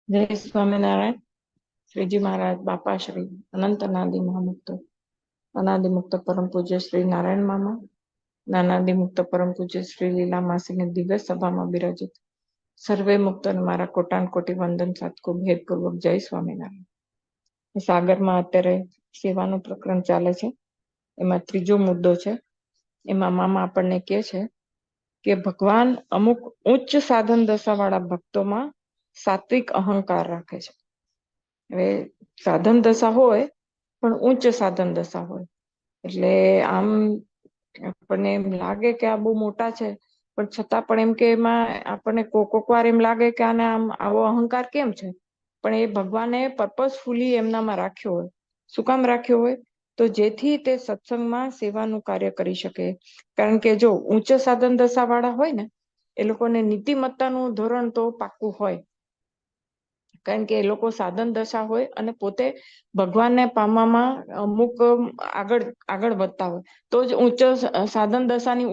જય સ્વામિનારાયણ. શ્રીજી મહારાજ બાપા શ્રી અનંત અનાદિ મહામુક્ત અનાદિ મુક્ત પરમ પૂજ્ય શ્રી નારાયણ મામા, નાનાદિ મુક્ત પરમ પૂજ્ય શ્રી લીલા માસીની દિવ્ય સભામાં બિરાજિત સર્વે મુક્ત મારા કોટાન કોટી વંદન સાતકો ભેદપૂર્વક જય સ્વામિનારાયણ. સાગરમાં અત્યારે સેવાનું પ્રકરણ ચાલે છે. એમાં ત્રીજો મુદ્દો છે. એમાં મામા આપણને કહે છે કે ભગવાન અમુક ઉચ્ચ સાધન દશા વાળા ભક્તોમાં સાત્વિક અહંકાર રાખે છે. હવે સાધન દશા હોય પણ ઉચ્ચ સાધન દશા હોય એટલે આમ આપણને એમ લાગે કે આ બહુ મોટા છે, પણ છતાં પણ એમ કે એમાં આપણને કોક વાર એમ લાગે કે આને આમ આવો અહંકાર કેમ છે, પણ એ ભગવાને પર્પઝફુલી એમનામાં રાખ્યો હોય. શું કામ રાખ્યો હોય? તો જેથી તે સત્સંગમાં સેવાનું કાર્ય કરી શકે. કારણ કે જો ઉચ્ચ સાધન દશા વાળા હોય ને એ લોકોને નીતિમત્તાનું ધોરણ તો પાક્કું હોય, કારણ કે એ લોકો સાધન દશા હોય અને પોતે ભગવાનને પામવામાં અમુક આગળ વધતા હોય તો જ ઉચ્ચ સાધન દશાની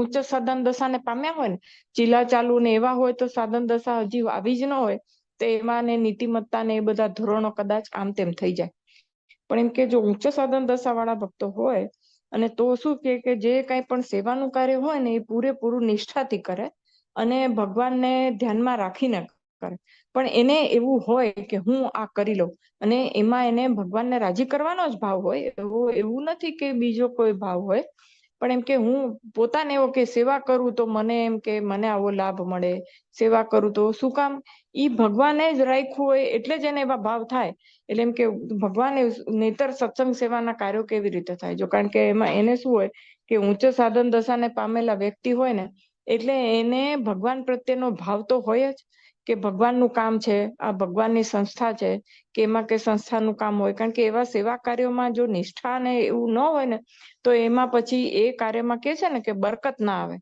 ઉચ્ચ સાધન દશાને પામ્યા હોય ને, ચીલા ચાલુ ને એવા હોય તો સાધન દશા હજી આવી જ ન હોય તો એમાં ને નીતિમત્તા ને એ બધા ધોરણો કદાચ આમ તેમ થઈ જાય. પણ એમ કે જો ઉચ્ચ સાધન દશા વાળા ભક્તો હોય અને તો શું કે જે કઈ પણ સેવાનું કાર્ય હોય ને એ પૂરેપૂરું નિષ્ઠાથી કરે અને ભગવાનને ધ્યાનમાં રાખીને કરે. પણ એને એવું હોય કે હું આ કરી લઉં અને એમાં એને ભગવાનને રાજી કરવાનો જ ભાવ હોય, એવું નથી કે બીજો કોઈ ભાવ હોય. પણ એમ કે હું પોતાને એવો કે સેવા કરું તો મને એમ કે મને આવો લાભ મળે, સેવા કરું તો શું કામ? ઈ ભગવાને જ રાખ્યું હોય એટલે જ એને એવા ભાવ થાય. એટલે એમ કે ભગવાન નહીતર સત્સંગ સેવાના કાર્યો કેવી રીતે થાય? જો કારણ કે એમાં એને શું હોય કે ઉચ્ચ સાધન દશાને પામેલા વ્યક્તિ હોય ને એટલે એને ભગવાન પ્રત્યેનો ભાવ તો હોય જ કે ભગવાનનું કામ છે, આ ભગવાનની સંસ્થા છે કે એમાં કે સંસ્થાનું કામ હોય. કારણ કે એવા સેવા કાર્યોમાં જો નિષ્ઠા ને એવું ન હોય ને તો એમાં પછી એ કાર્યમાં કે છે ને કે બરકત ના આવે,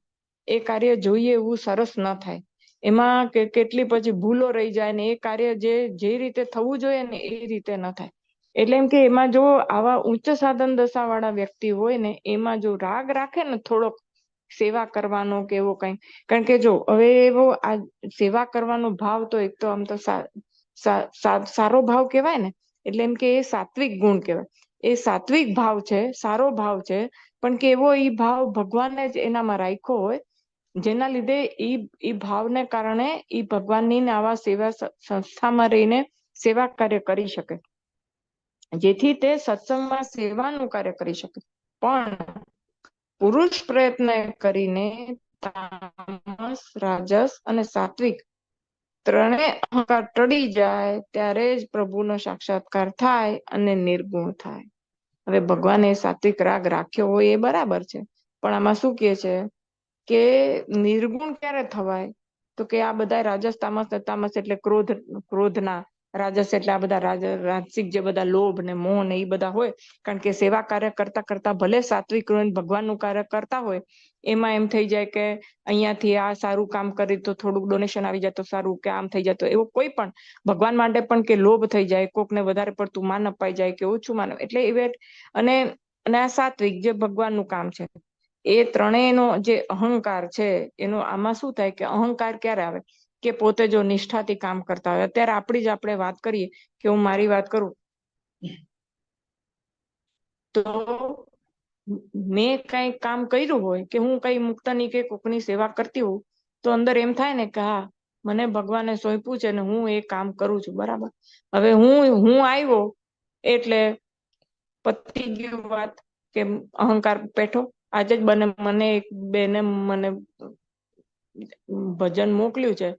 એ કાર્ય જોઈએ એવું સરસ ન થાય, એમાં કેટલી પછી ભૂલો રહી જાય ને એ કાર્ય જે રીતે થવું જોઈએ ને એ રીતે ન થાય. એટલે એમ કે એમાં જો આવા ઉચ્ચ સાધન દશા વાળા વ્યક્તિ હોય ને એમાં જો રાગ રાખે ને થોડોક સેવા કરવાનો કે એવો કઈ, કારણ કે જો હવે એવો આ સેવા કરવાનો ભાવ તો એક તો આમ તો સારો ભાવ કહેવાય ને, એટલે એમ કે એ સાત્વિક ગુણ કહેવાય. એ સાત્વિક ભાવ છે, સારો ભાવ છે, પણ કે એવો ઈ ભાવ ભગવાનને જ એનામાં રાખ્યો હોય જેના લીધે ઈ ભાવને કારણે ઈ ભગવાનની આવા સેવા સંસ્થામાં રહીને સેવા કાર્ય કરી શકે, જેથી તે સત્સંગમાં સેવાનું કાર્ય કરી શકે. પણ પુરુષ પ્રયત્ન કરીને તામસ, રાજસ અને સાત્વિક ત્રણે અહંકાર ટળી જાય ત્યારે જ પ્રભુનો સાક્ષાત્કાર થાય અને નિર્ગુણ થાય. હવે ભગવાને સાત્વિક રાગ રાખ્યો હોય એ બરાબર છે, પણ આમાં શું કે નિર્ગુણ ક્યારે થવાય? તો કે આ બધા રાજસ તામસ એટલે ક્રોધના રાજસ એટલે આ બધા રાજસિક જે બધા લોભ ને મોહ ને એ બધા હોય. કારણ કે સેવા કાર્ય કરતા કરતા ભલે સાત્વિક ભગવાનનું કાર્ય કરતા હોય એમાં એમ થઈ જાય કે અહીંયાથી આ સારું કામ કરી તો થોડુંક ડોનેશન આવી જાય તો સારું, કે આમ થઈ જાય તો એવું કોઈ પણ ભગવાન માટે પણ કે લોભ થઈ જાય, કોકને વધારે પડતું માન અપાઈ જાય કે ઓછું માન, એટલે અને આ સાત્વિક જે ભગવાનનું કામ છે એ ત્રણેયનો જે અહંકાર છે એનો આમાં શું થાય કે અહંકાર ક્યારે આવે કે પોતે જો નિષ્ઠાથી કામ કરતા હોય. અત્યારે આપણે વાત કરીએ કે હું મારી વાત કરું તો મેં કઈ કામ કર્યું હોય કે હું કઈ મુક્તની કે કોકની સેવા કરતી હોઉં તો અંદર એમ થાય ને કે હા મને ભગવાને સોંપ્યું છે ને હું એ કામ કરું છું, બરાબર. હવે હું આવ્યો એટલે પતી ગયું વાત કે અહંકાર પેઠો. આજે જ મને એક બેને મને ભજન મોકલ્યું છે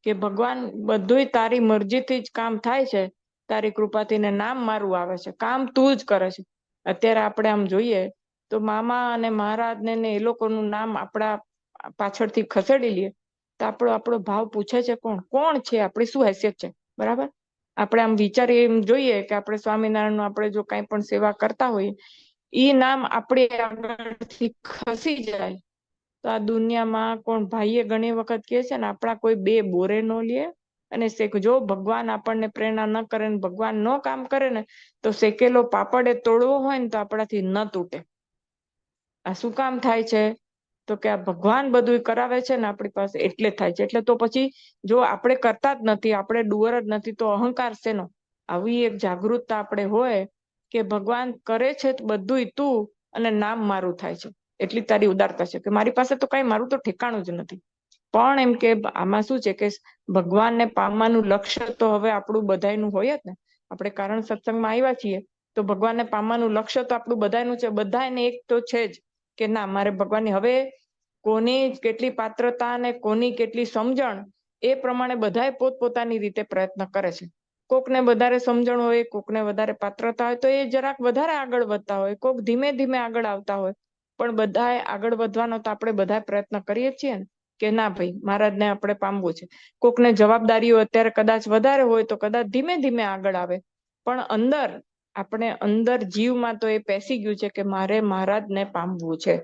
કે ભગવાન બધુંય તારી મરજીથી જ કામ થાય છે, તારી કૃપાથી ને નામ મારું આવે છે, કામ તું જ કરે છે. અત્યારે આપણે આમ જોઈએ તો મામા અને મહારાજ ને એ લોકોનું નામ આપણા પાછળથી ખસેડી લઈએ તો આપણો ભાવ પૂછે છે કોણ છે, આપણી શું હેસિયત છે, બરાબર. આપણે આમ વિચારીએ એમ જોઈએ કે આપણે સ્વામિનારાયણ આપણે જો કઈ પણ સેવા કરતા હોઈએ ઈ નામ આપણી આગળથી ખસી જાય તો આ દુનિયામાં કોણ? ભાઈએ ઘણી વખત કહે છે ને આપણા કોઈ બે બોરે ન લે અને જો ભગવાન આપણને પ્રેરણા ન કરે ને ભગવાન ન કામ કરે ને તો શેકેલો પાપડ એ તોડવો હોય ને તો આપણાથી ન તૂટે. આ શું કામ થાય છે? તો કે આ ભગવાન બધું કરાવે છે ને આપણી પાસે એટલે થાય છે. એટલે તો પછી જો આપણે કરતા જ નથી, આપણે ડુઅર જ નથી, તો અહંકાર શેનો? આવી એક જાગૃતતા આપણે હોય કે ભગવાન કરે છે બધું તું અને નામ મારું થાય છે, એટલી તારી ઉદારતા છે કે મારી પાસે તો કઈ મારું તો ઠેકાણું જ નથી. પણ એમ કે આમાં શું છે કે ભગવાનને પામવાનું લક્ષ્ય તો હવે આપણું બધાયનું હોય જ ને. આપણે કારણ સત્સંગમાં આવ્યા છીએ તો ભગવાનને પામવાનું લક્ષ્ય તો આપણું બધાનું છે. બધાને એક તો છે જ કે ના, મારે ભગવાનની, હવે કોની કેટલી પાત્રતા અને કોની કેટલી સમજણ એ પ્રમાણે બધાએ પોતપોતાની રીતે પ્રયત્ન કરે છે. કોકને વધારે સમજણ હોય, કોકને વધારે પાત્રતા હોય તો એ જરાક વધારે આગળ વધતા હોય, કોક ધીમે ધીમે આગળ આવતા હોય. પણ બધાએ આગળ વધવાનો તો આપણે બધા પ્રયત્ન કરીએ છીએ ને કે ના ભાઈ મહારાજને આપણે પામવું છે. કોકને જવાબદારીઓ અત્યારે કદાચ વધારે હોય તો કદાચ ધીમે ધીમે આગળ આવે, પણ અંદર આપણે અંદર જીવમાં તો એ પેસી ગયું છે કે મારે મહારાજને પામવું છે.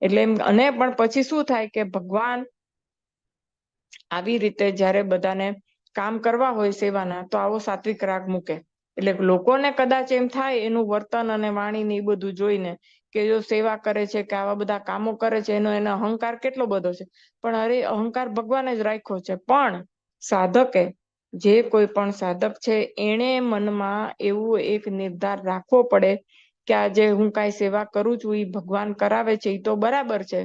એટલે એમ, અને પણ પછી શું થાય કે ભગવાન આવી રીતે જ્યારે બધાને કામ કરવા હોય સેવાના, તો આવો સાત્વિક રાગ મૂકે. એટલે લોકોને કદાચ એમ થાય એનું વર્તન અને વાણી ને એ બધું જોઈને કે જો સેવા કરે છે કે આવા બધા કામો કરે છે, એનો અહંકાર કેટલો બધો છે. પણ અરે અહંકાર ભગવાને જ રાખ્યો છે. પણ સાધકે, જે કોઈ પણ સાધક છે, એને મનમાં એવું એક નિર્ધાર રાખવો પડે કે આજે હું કાંઈ સેવા કરું છું એ ભગવાન કરાવે છે એ તો બરાબર છે,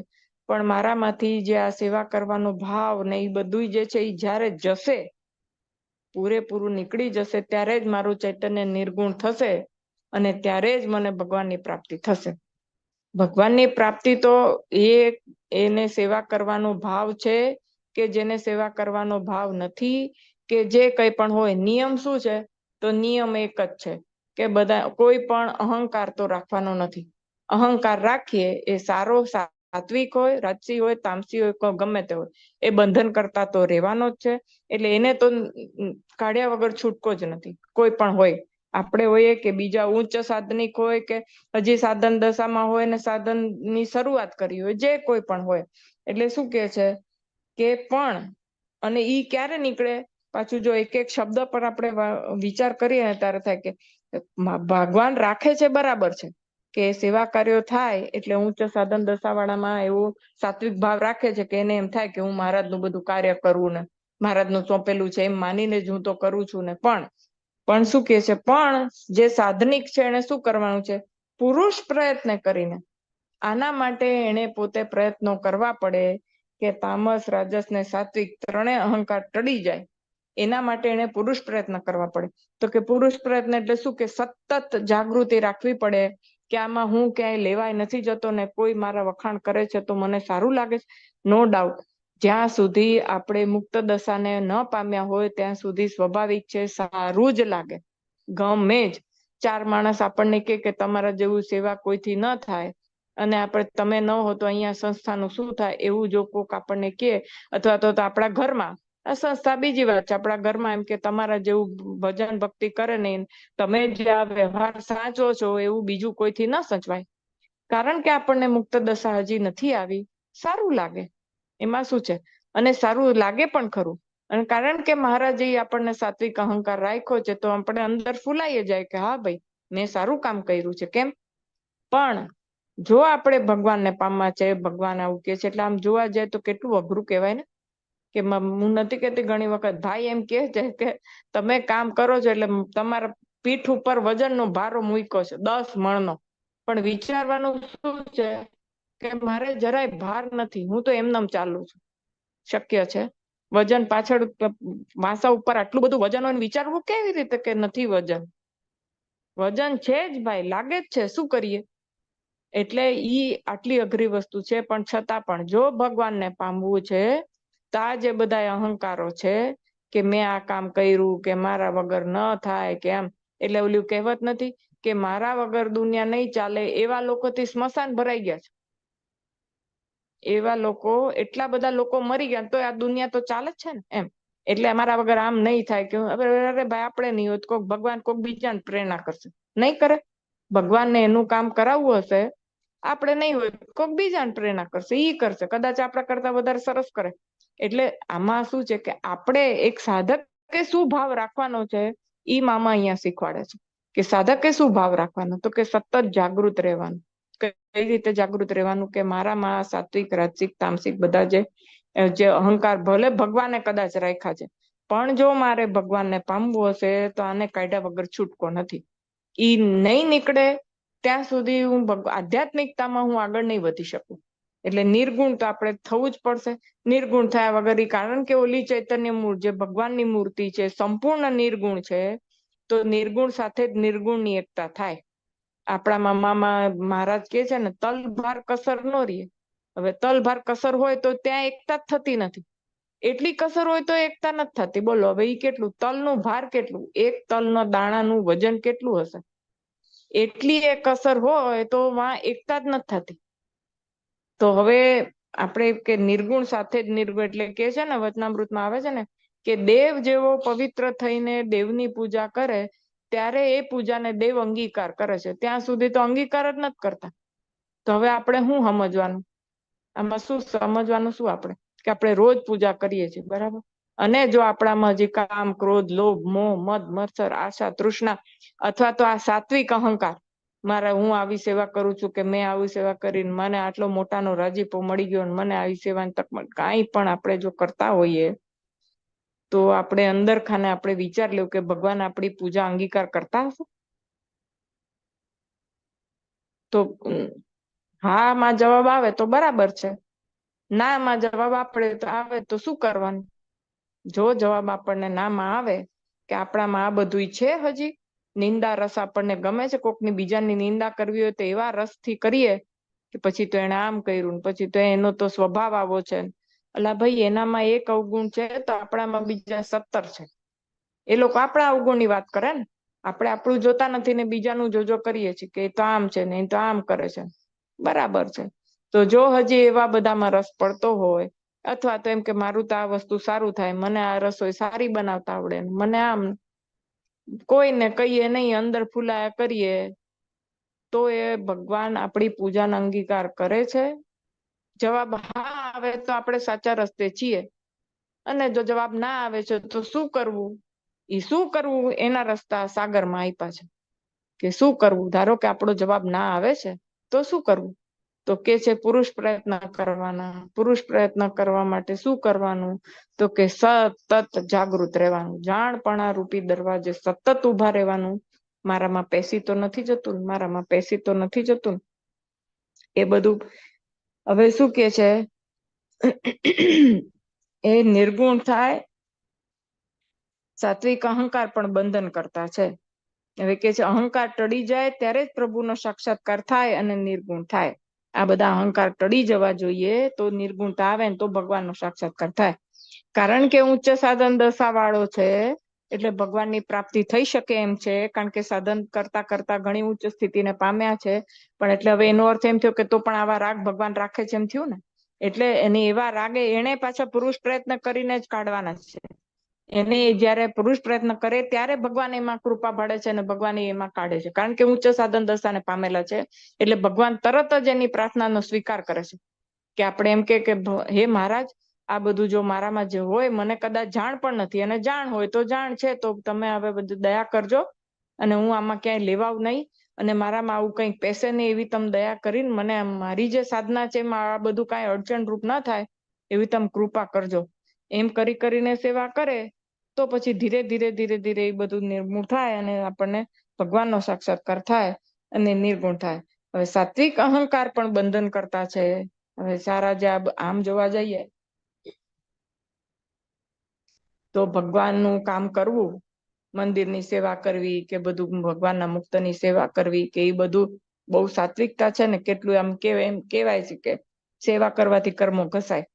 પણ મારામાંથી જે આ સેવા કરવાનો ભાવ ને એ બધું જે છે એ જ્યારે જશે, પૂરેપૂરું નીકળી જશે, ત્યારે જ મારું ચૈતન્ય નિર્ગુણ થશે અને ત્યારે જ મને ભગવાનની પ્રાપ્તિ થશે. ભગવાનની પ્રાપ્તિ તો એને સેવા કરવાનો ભાવ છે કે જેને સેવા કરવાનો ભાવ નથી, કે જે કંઈ પણ હોય. નિયમ શું છે? તો નિયમ એક જ છે કે બધા કોઈ પણ અહંકાર તો રાખવાનો નથી. અહંકાર રાખીએ એ સારો સાત્વિક હોય, રાજસી હોય, તામસી હોય, ગમે તે હોય, એ બંધન કરતા તો રહેવાનો જ છે. એટલે એને તો કાઢ્યા વગર છૂટકો જ નથી. કોઈ પણ હોય, આપણે હોઈએ કે બીજા ઉચ્ચ સાધનિક હોય કે હજી સાધન દશામાં હોય ને સાધનની શરૂઆત કરી હોય, જે કોઈ પણ હોય. એટલે શું કે છે કે પણ, અને ઈ ક્યારે નીકળે પાછું, જો એક એક શબ્દ પર આપણે વિચાર કરીએ ને ત્યારે થાય કે ભગવાન રાખે છે બરાબર છે કે સેવા કાર્યો થાય એટલે ઉચ્ચ સાધન દશાવાળામાં એવું સાત્વિક ભાવ રાખે છે કે એને એમ થાય કે હું મહારાજનું બધું કાર્ય કરું ને મહારાજનું સોંપેલું છે એમ માનીને જ હું તો કરું છું ને. પણ શું કે છે, પણ જે સાધનિક છે એને શું કરવાનું છે? પુરુષ પ્રયત્ન કરીને. આના માટે એને પોતે પ્રયત્નો કરવા પડે કે તામસ, રાજસ ને સાત્વિક ત્રણેય અહંકાર ટળી જાય. એના માટે એને પુરુષ પ્રયત્ન કરવા પડે. તો કે પુરુષ પ્રયત્ન એટલે શું? કે સતત જાગૃતિ રાખવી પડે કે આમાં હું ક્યાંય લેવાય નથી જતો ને કોઈ મારા વખાણ કરે છે તો મને સારું લાગે છે. નો ડાઉટ, જ્યાં સુધી આપણે મુક્ત દશાને ન પામ્યા હોય ત્યાં સુધી સ્વાભાવિક છે સારું જ લાગે. ગમે જ 4 માણસ આપણને કે તમારા જેવું સેવા કોઈથી ન થાય અને આપણે તમે ન હો તો અહીંયા સંસ્થાનું શું થાય, એવું જો કોક આપણને કે, અથવા તો આપણા ઘરમાં, આ સંસ્થા બીજી વાત છે, આપણા ઘરમાં એમ કે તમારા જેવું ભજન ભક્તિ કરે ને તમે જે આ વ્યવહાર સાચો છો એવું બીજું કોઈથી ન સચવાય. કારણ કે આપણને મુક્ત દશા હજી નથી આવી. સારું લાગે, એમાં શું છે? અને સારું લાગે પણ ખરું. અને કારણ કે મહારાજે આપણને સાત્વિક અહંકાર રાખ્યો છે તો આપણે અંદર ફૂલાઈ જાય કે હા ભાઈ મેં સારું કામ કર્યું છે. કેમ? પણ જો આપણે ભગવાનને પામવા છે, ભગવાન આવું કે છે, એટલે આમ જોવા જાય તો કેટલું અઘરું કહેવાય ને. કે હું નથી કહેતી, ઘણી વખત ભાઈ એમ કે છે કે તમે કામ કરો છો એટલે તમારા પીઠ ઉપર વજનનો ભારો મૂક્યો છે 10 મણનો, પણ વિચારવાનું શું છે કે મારે જરાય ભાર નથી, હું તો એમનેમ ચાલું છું. શક્ય છે? વજન પાછળ વાંસા ઉપર આટલું બધું વજન હોય વિચારવું કેવી રીતે કે નથી વજન? વજન છે જ ભાઈ, લાગે જ છે, શું કરીએ? એટલે ઈ આટલી અઘરી વસ્તુ છે. પણ છતાં પણ જો ભગવાનને પામવું છે તો આ જે બધા અહંકારો છે કે મેં આ કામ કર્યું કે મારા વગર ન થાય કે એમ, એટલે ઓલું કહેવત નથી કે મારા વગર દુનિયા નહીં ચાલે, એવા લોકોથી સ્મશાન ભરાઈ ગયા છે. એવા લોકો, એટલા બધા લોકો મરી ગયા તો આ દુનિયા તો ચાલે જ છે ને એમ. એટલે અમારા વગર આમ નહીં થાય કે અરે ભાઈ આપણે નહીં હોત, કોક ભગવાન કોક બીજાને પ્રેરણા કરશે. નહીં કરે. ભગવાનને એનું કામ કરાવવું હશે, આપણે નહીં હોય કોક બીજાને પ્રેરણા કરશે, ઈ કરશે, કદાચ આપણા કરતા વધારે સરસ કરે. એટલે આમાં શું છે કે આપણે એક સાધકે શું ભાવ રાખવાનો છે ઈ મામા અહીંયા શીખવાડે છે કે સાધકે શું ભાવ રાખવાનો, તો કે સતત જાગૃત રહેવાનું. કઈ રીતે જાગૃત રહેવાનું કે મારામાં સાત્વિક, રાજસિક, તામસિક બધા જે અહંકાર ભલે ભગવાને કદાચ રાખ્યા છે, પણ જો મારે ભગવાનને પામવું હશે તો આને કાઢ્યા વગર છૂટકો નથી. ઈ નહીં નીકળે ત્યાં સુધી હું આધ્યાત્મિકતામાં હું આગળ નહીં વધી શકું. એટલે નિર્ગુણ તો આપણે થવું જ પડશે. નિર્ગુણ થયા વગર, કારણ કે ઓલી ચૈતન્ય મૂર્તિ જે ભગવાનની મૂર્તિ છે સંપૂર્ણ નિર્ગુણ છે, તો નિર્ગુણ સાથે જ નિર્ગુણની એકતા થાય. આપણા મામા મહારાજ કે છે ને, તલભાર કસર નો રહે. હવે તલભાર કસર હોય તો ત્યાં એકતા જ થતી નથી. એટલી કસર હોય તો એકતા નથી થતી. બોલો હવે ઈ કેટલું, તલનું ભાર કેટલું, એક તલનો દાણાનું વજન કેટલું હશે, એટલી એક કસર હોય તો વાં એકતા જ નથી થતી. તો હવે આપણે કે નિર્ગુણ સાથે જ નિર્ગુણ, એટલે કે છે ને વચનામૃતમાં આવે છે ને કે દેવ જેવો પવિત્ર થઈને દેવની પૂજા કરે ત્યારે એ પૂજાને દેવ અંગીકાર કરે છે. ત્યાં સુધી તો અંગીકાર જ નથી કરતા. તો હવે આપણે શું સમજવાનું આમાં? શું સમજવાનું? શું આપણે કે આપણે રોજ પૂજા કરીએ છીએ, બરાબર, અને જો આપણામાં હજી કામ, ક્રોધ, લોભ, મોહ, મદ, મત્સર, આશા, તૃષ્ણા અથવા તો આ સાત્વિક અહંકાર, મારે હું આવી સેવા કરું છું કે મેં આવી સેવા કરીને મને આટલો મોટાનો રાજીપો મળી ગયો, મને આવી સેવાની તક મળી, કાંઈ પણ આપણે જો કરતા હોઈએ તો આપણે અંદર ખાને આપણે વિચાર લેવું કે ભગવાન આપણી પૂજા અંગીકાર કરતા હશે? તો હા માં જવાબ આવે તો બરાબર છે, ના માં જવાબ આવે તો શું કરવાનું? જો જવાબ આપણને ના માં આવે કે આપણામાં આ બધું છે, હજી નિંદા રસ આપણને ગમે છે, કોકની બીજાની નિંદા કરવી હોય તો એવા રસથી કરીએ કે પછી તો એને આમ કર્યું, પછી તો એનો તો સ્વભાવ આવો છે. અલા ભાઈ, એનામાં એક અવગુણ છે તો આપણામાં બીજા 17 છે. એ લોકો આપણા અવગુણની વાત કરે ને, આપણે આપણું જોતા નથી ને બીજાનું જોજો કરીએ છીએ કે એ તો આમ છે ને એ તો આમ કરે છે. બરાબર છે. તો જો હજી એવા બધામાં રસ પડતો હોય, અથવા તો એમ કે મારું તો આ વસ્તુ સારું થાય, મને આ રસોઈ સારી બનાવતા આવડે, મને આમ, કોઈને કહીએ નહીં, અંદર ફૂલાયા કરીએ, તો એ ભગવાન આપણી પૂજાનો અંગીકાર કરે છે? જવાબ હા આવે તો આપણે સાચા રસ્તે છીએ, અને જો જવાબ ના આવે છે તો શું કરવું? એ શું કરવું એના રસ્તા સાગરમાં આપ્યા છે કે શું કરવું. ધારો કે આપણો જવાબ ના આવે છે તો શું કરવું? તો કે છે પુરુષ પ્રયત્ન કરવાના. પુરુષ પ્રયત્ન કરવા માટે શું કરવાનું? તો કે સતત જાગૃત રહેવાનું, જાણપણા રૂપી દરવાજે સતત ઉભા રહેવાનું. મારામાં પેસી તો નથી જતું, મારામાં પેસી તો નથી જતું, એ બધું. હવે શું કે છે, એ નિર્ગુણ થાય. સાત્વિક અહંકાર પણ બંધન કરતા છે. હવે કે છે અહંકાર ટળી જાય ત્યારે જ પ્રભુનો સાક્ષાત્કાર થાય અને નિર્ગુણ થાય. આ બધા અહંકાર ટળી જવા જોઈએ તો નિર્ગુણતા આવે ને તો ભગવાનનો સાક્ષાત્કાર થાય. કારણ કે ઉચ્ચ સાધન દશા વાળો છે એટલે ભગવાનની પ્રાપ્તિ થઈ શકે એમ છે, કારણ કે સાધન કરતા કરતા ઘણી ઉચ્ચ સ્થિતિને પામ્યા છે. પણ એટલે હવે એનો અર્થ એમ થયો કે તો પણ આવા રાગ ભગવાન રાખે છે એમ થયું ને. એટલે એને એવા રાગે એને પાછા પુરુષ પ્રયત્ન કરીને જ કાઢવાના છે. એને જયારે પુરુષ પ્રયત્ન કરે ત્યારે ભગવાન એમાં કૃપા પાડે છે અને ભગવાન એમાં કાઢે છે. કારણ કે ઉચ્ચ સાધન દશાને પામેલા છે એટલે ભગવાન તરત જ એની પ્રાર્થનાનો સ્વીકાર કરે છે. કે આપણે એમ કે હે મહારાજ, આ બધું જો મારામાં જે હોય, મને કદાચ જાણ પણ નથી, અને જાણ હોય તો જાણ છે, તો તમે હવે બધું દયા કરજો અને હું આમાં ક્યાંય લેવાવ નહીં, અને મારામાં આવું કંઈક પેસે નહીં, એવી તમે દયા કરીને મને મારી જે સાધના છે એમાં આ બધું કાંઈ અડચણરૂપ ના થાય એવી તમે કૃપા કરજો. એમ કરી કરીને સેવા કરે તો પછી ધીરે ધીરે ધીરે ધીરે એ બધું નિર્મૂળ થાય અને આપણને ભગવાનનો સાક્ષાત્કાર થાય અને નિર્ગુણ થાય. હવે સાત્વિક અહંકાર પણ બંધન કરતા છે. હવે સારા જે આમ જોવા જઈએ તો ભગવાનનું કામ કરવું, મંદિરની સેવા કરવી કે બધું ભગવાનના મુક્તની સેવા કરવી કે એ બધું બહુ સાત્વિકતા છે ને. કેટલું આમ કહેવાય છે કે સેવા કરવાથી કર્મો ઘસાય.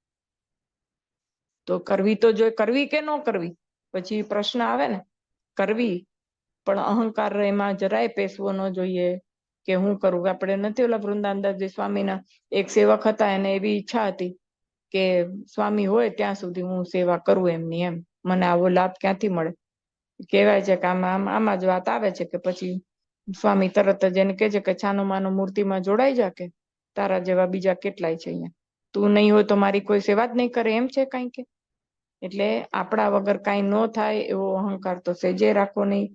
તો કરવી તો જોઈએ, કરવી કે ન કરવી પછી પ્રશ્ન આવે ને. કરવી, પણ અહંકાર એમાં જરાય પેસવો ન જોઈએ કે હું કરું. આપણે નથી ઓલા વૃંદાવનદાસજી સ્વામીના એક સેવક હતા, એને એવી ઈચ્છા હતી કે સ્વામી હોય ત્યાં સુધી હું સેવા કરું એમની, એમ મને આવો લાભ ક્યાંથી મળે. કહેવાય છે કે આમાં જ વાત આવે છે કે પછી સ્વામી તરત જ એને કહે છે કે છાનો માનો મૂર્તિમાં જોડાઈ જા, કે તારા જેવા બીજા કેટલાય છે અહીંયા, તું નહીં હોય તો મારી કોઈ સેવા જ નહીં કરે એમ છે કઈ કે. એટલે આપણા વગર કાંઈ ન થાય એવો અહંકાર તો સેજે રાખવો નહીં.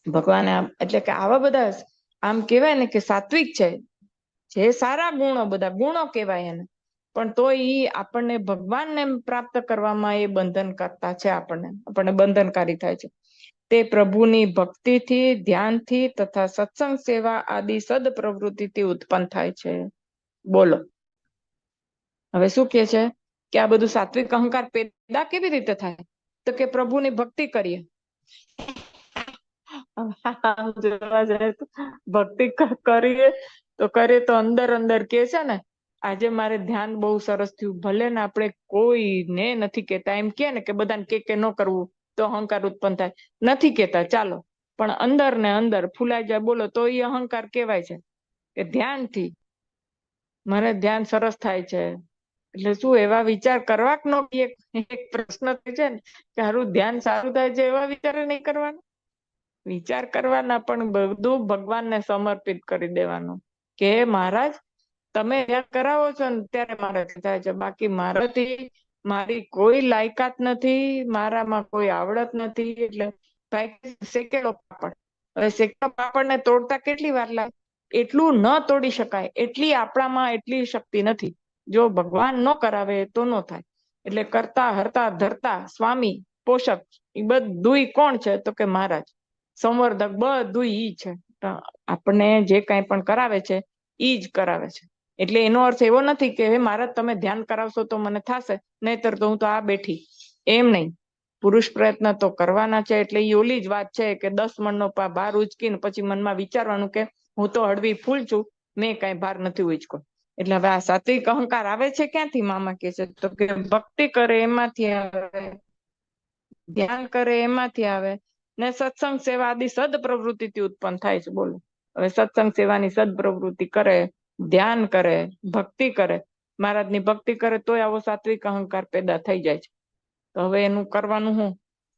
ભગવાને એટલે કે આવા બધા આમ કેવાય ને કે સાત્વિક છે, જે સારા ગુણો, બધા ગુણો કહેવાય એને, પણ તો ઈ આપણને ભગવાનને પ્રાપ્ત કરવામાં એ બંધન કરતા છે, આપણને બંધનકારી થાય છે. તે પ્રભુની ભક્તિથી, ધ્યાનથી તથા સત્સંગ સેવા આદિ સદ પ્રવૃત્તિથી ઉત્પન્ન થાય છે. બોલો હવે શું કે છે કે આ બધું સાત્વિક અહંકાર પેદા કેવી રીતે થાય? તો કે પ્રભુની ભક્તિ કરીએ. જોવા જાય તો ભક્તિ કરીએ તો અંદર અંદર કે છે ને, આજે મારે ધ્યાન બહુ સરસ થયું, ભલે ને આપણે કોઈને નથી કેતા, એમ કે ને કે બધાને કે ન કરવું તો અહંકાર ઉત્પન્ન થાય, નથી કેતા ચાલો, પણ અંદર ને અંદર ફૂલાઈ જાય બોલો તો એ અહંકાર કહેવાય છે. કે ધ્યાનથી મારે ધ્યાન સરસ થાય છે, એટલે શું એવા વિચાર કરવા નો એક પ્રશ્ન છે ને કે હારું ધ્યાન સારું થાય છે, એવા વિચાર નહીં કરવાના. વિચાર કરવાના, પણ બધું ભગવાનને સમર્પિત કરી દેવાનું કે મહારાજ તમે ધ્યાન કરાવો છો ને ત્યારે મારાથી થાય છે, બાકી મારાથી મારી કોઈ લાયકાત નથી, મારામાં કોઈ આવડત નથી. એટલે શેકેલો પાપડ, હવે શેકેલા પાપડને તોડતા કેટલી વાર લાગે? એટલું ન તોડી શકાય, એટલી આપણામાં એટલી શક્તિ નથી. જો ભગવાન ન કરાવે તો ન થાય. એટલે કરતા હરતા ધરતા સ્વામી પોષક એ બધું કોણ છે? તો કે મહારાજ સંવર્ધક, બધું ઈ છે. આપણને જે કાંઈ પણ કરાવે છે ઈ જ કરાવે છે. એટલે એનો અર્થ એવો નથી કે હે મહારાજ તમે ધ્યાન કરાવશો તો મને થશે, નહીતર તો હું તો આ બેઠી, એમ નહીં. પુરુષ પ્રયત્ન તો કરવાના છે. એટલે એ ઓલી જ વાત છે કે 10 મણનો ભાર ઉચકીને પછી મનમાં વિચારવાનું કે હું તો હળવી ફૂલ છું, મેં કાંઈ ભાર નથી ઉચકો. એટલે હવે આ સાત્વિક અહંકાર આવે છે ક્યાંથી? મામા કે છે તો કે ભક્તિ કરે એમાંથી આવે, ધ્યાન કરે એમાંથી આવે, ને સત્સંગ સેવા આદિ સદ પ્રવૃત્તિથી ઉત્પન્ન થાય છે. બોલો હવે સત્સંગ સેવાની સદ પ્રવૃત્તિ કરે, ધ્યાન કરે, ભક્તિ કરે, મહારાજની ભક્તિ કરે તોય આવો સાત્વિક અહંકાર પેદા થઈ જાય છે. તો હવે એનું કરવાનું શું?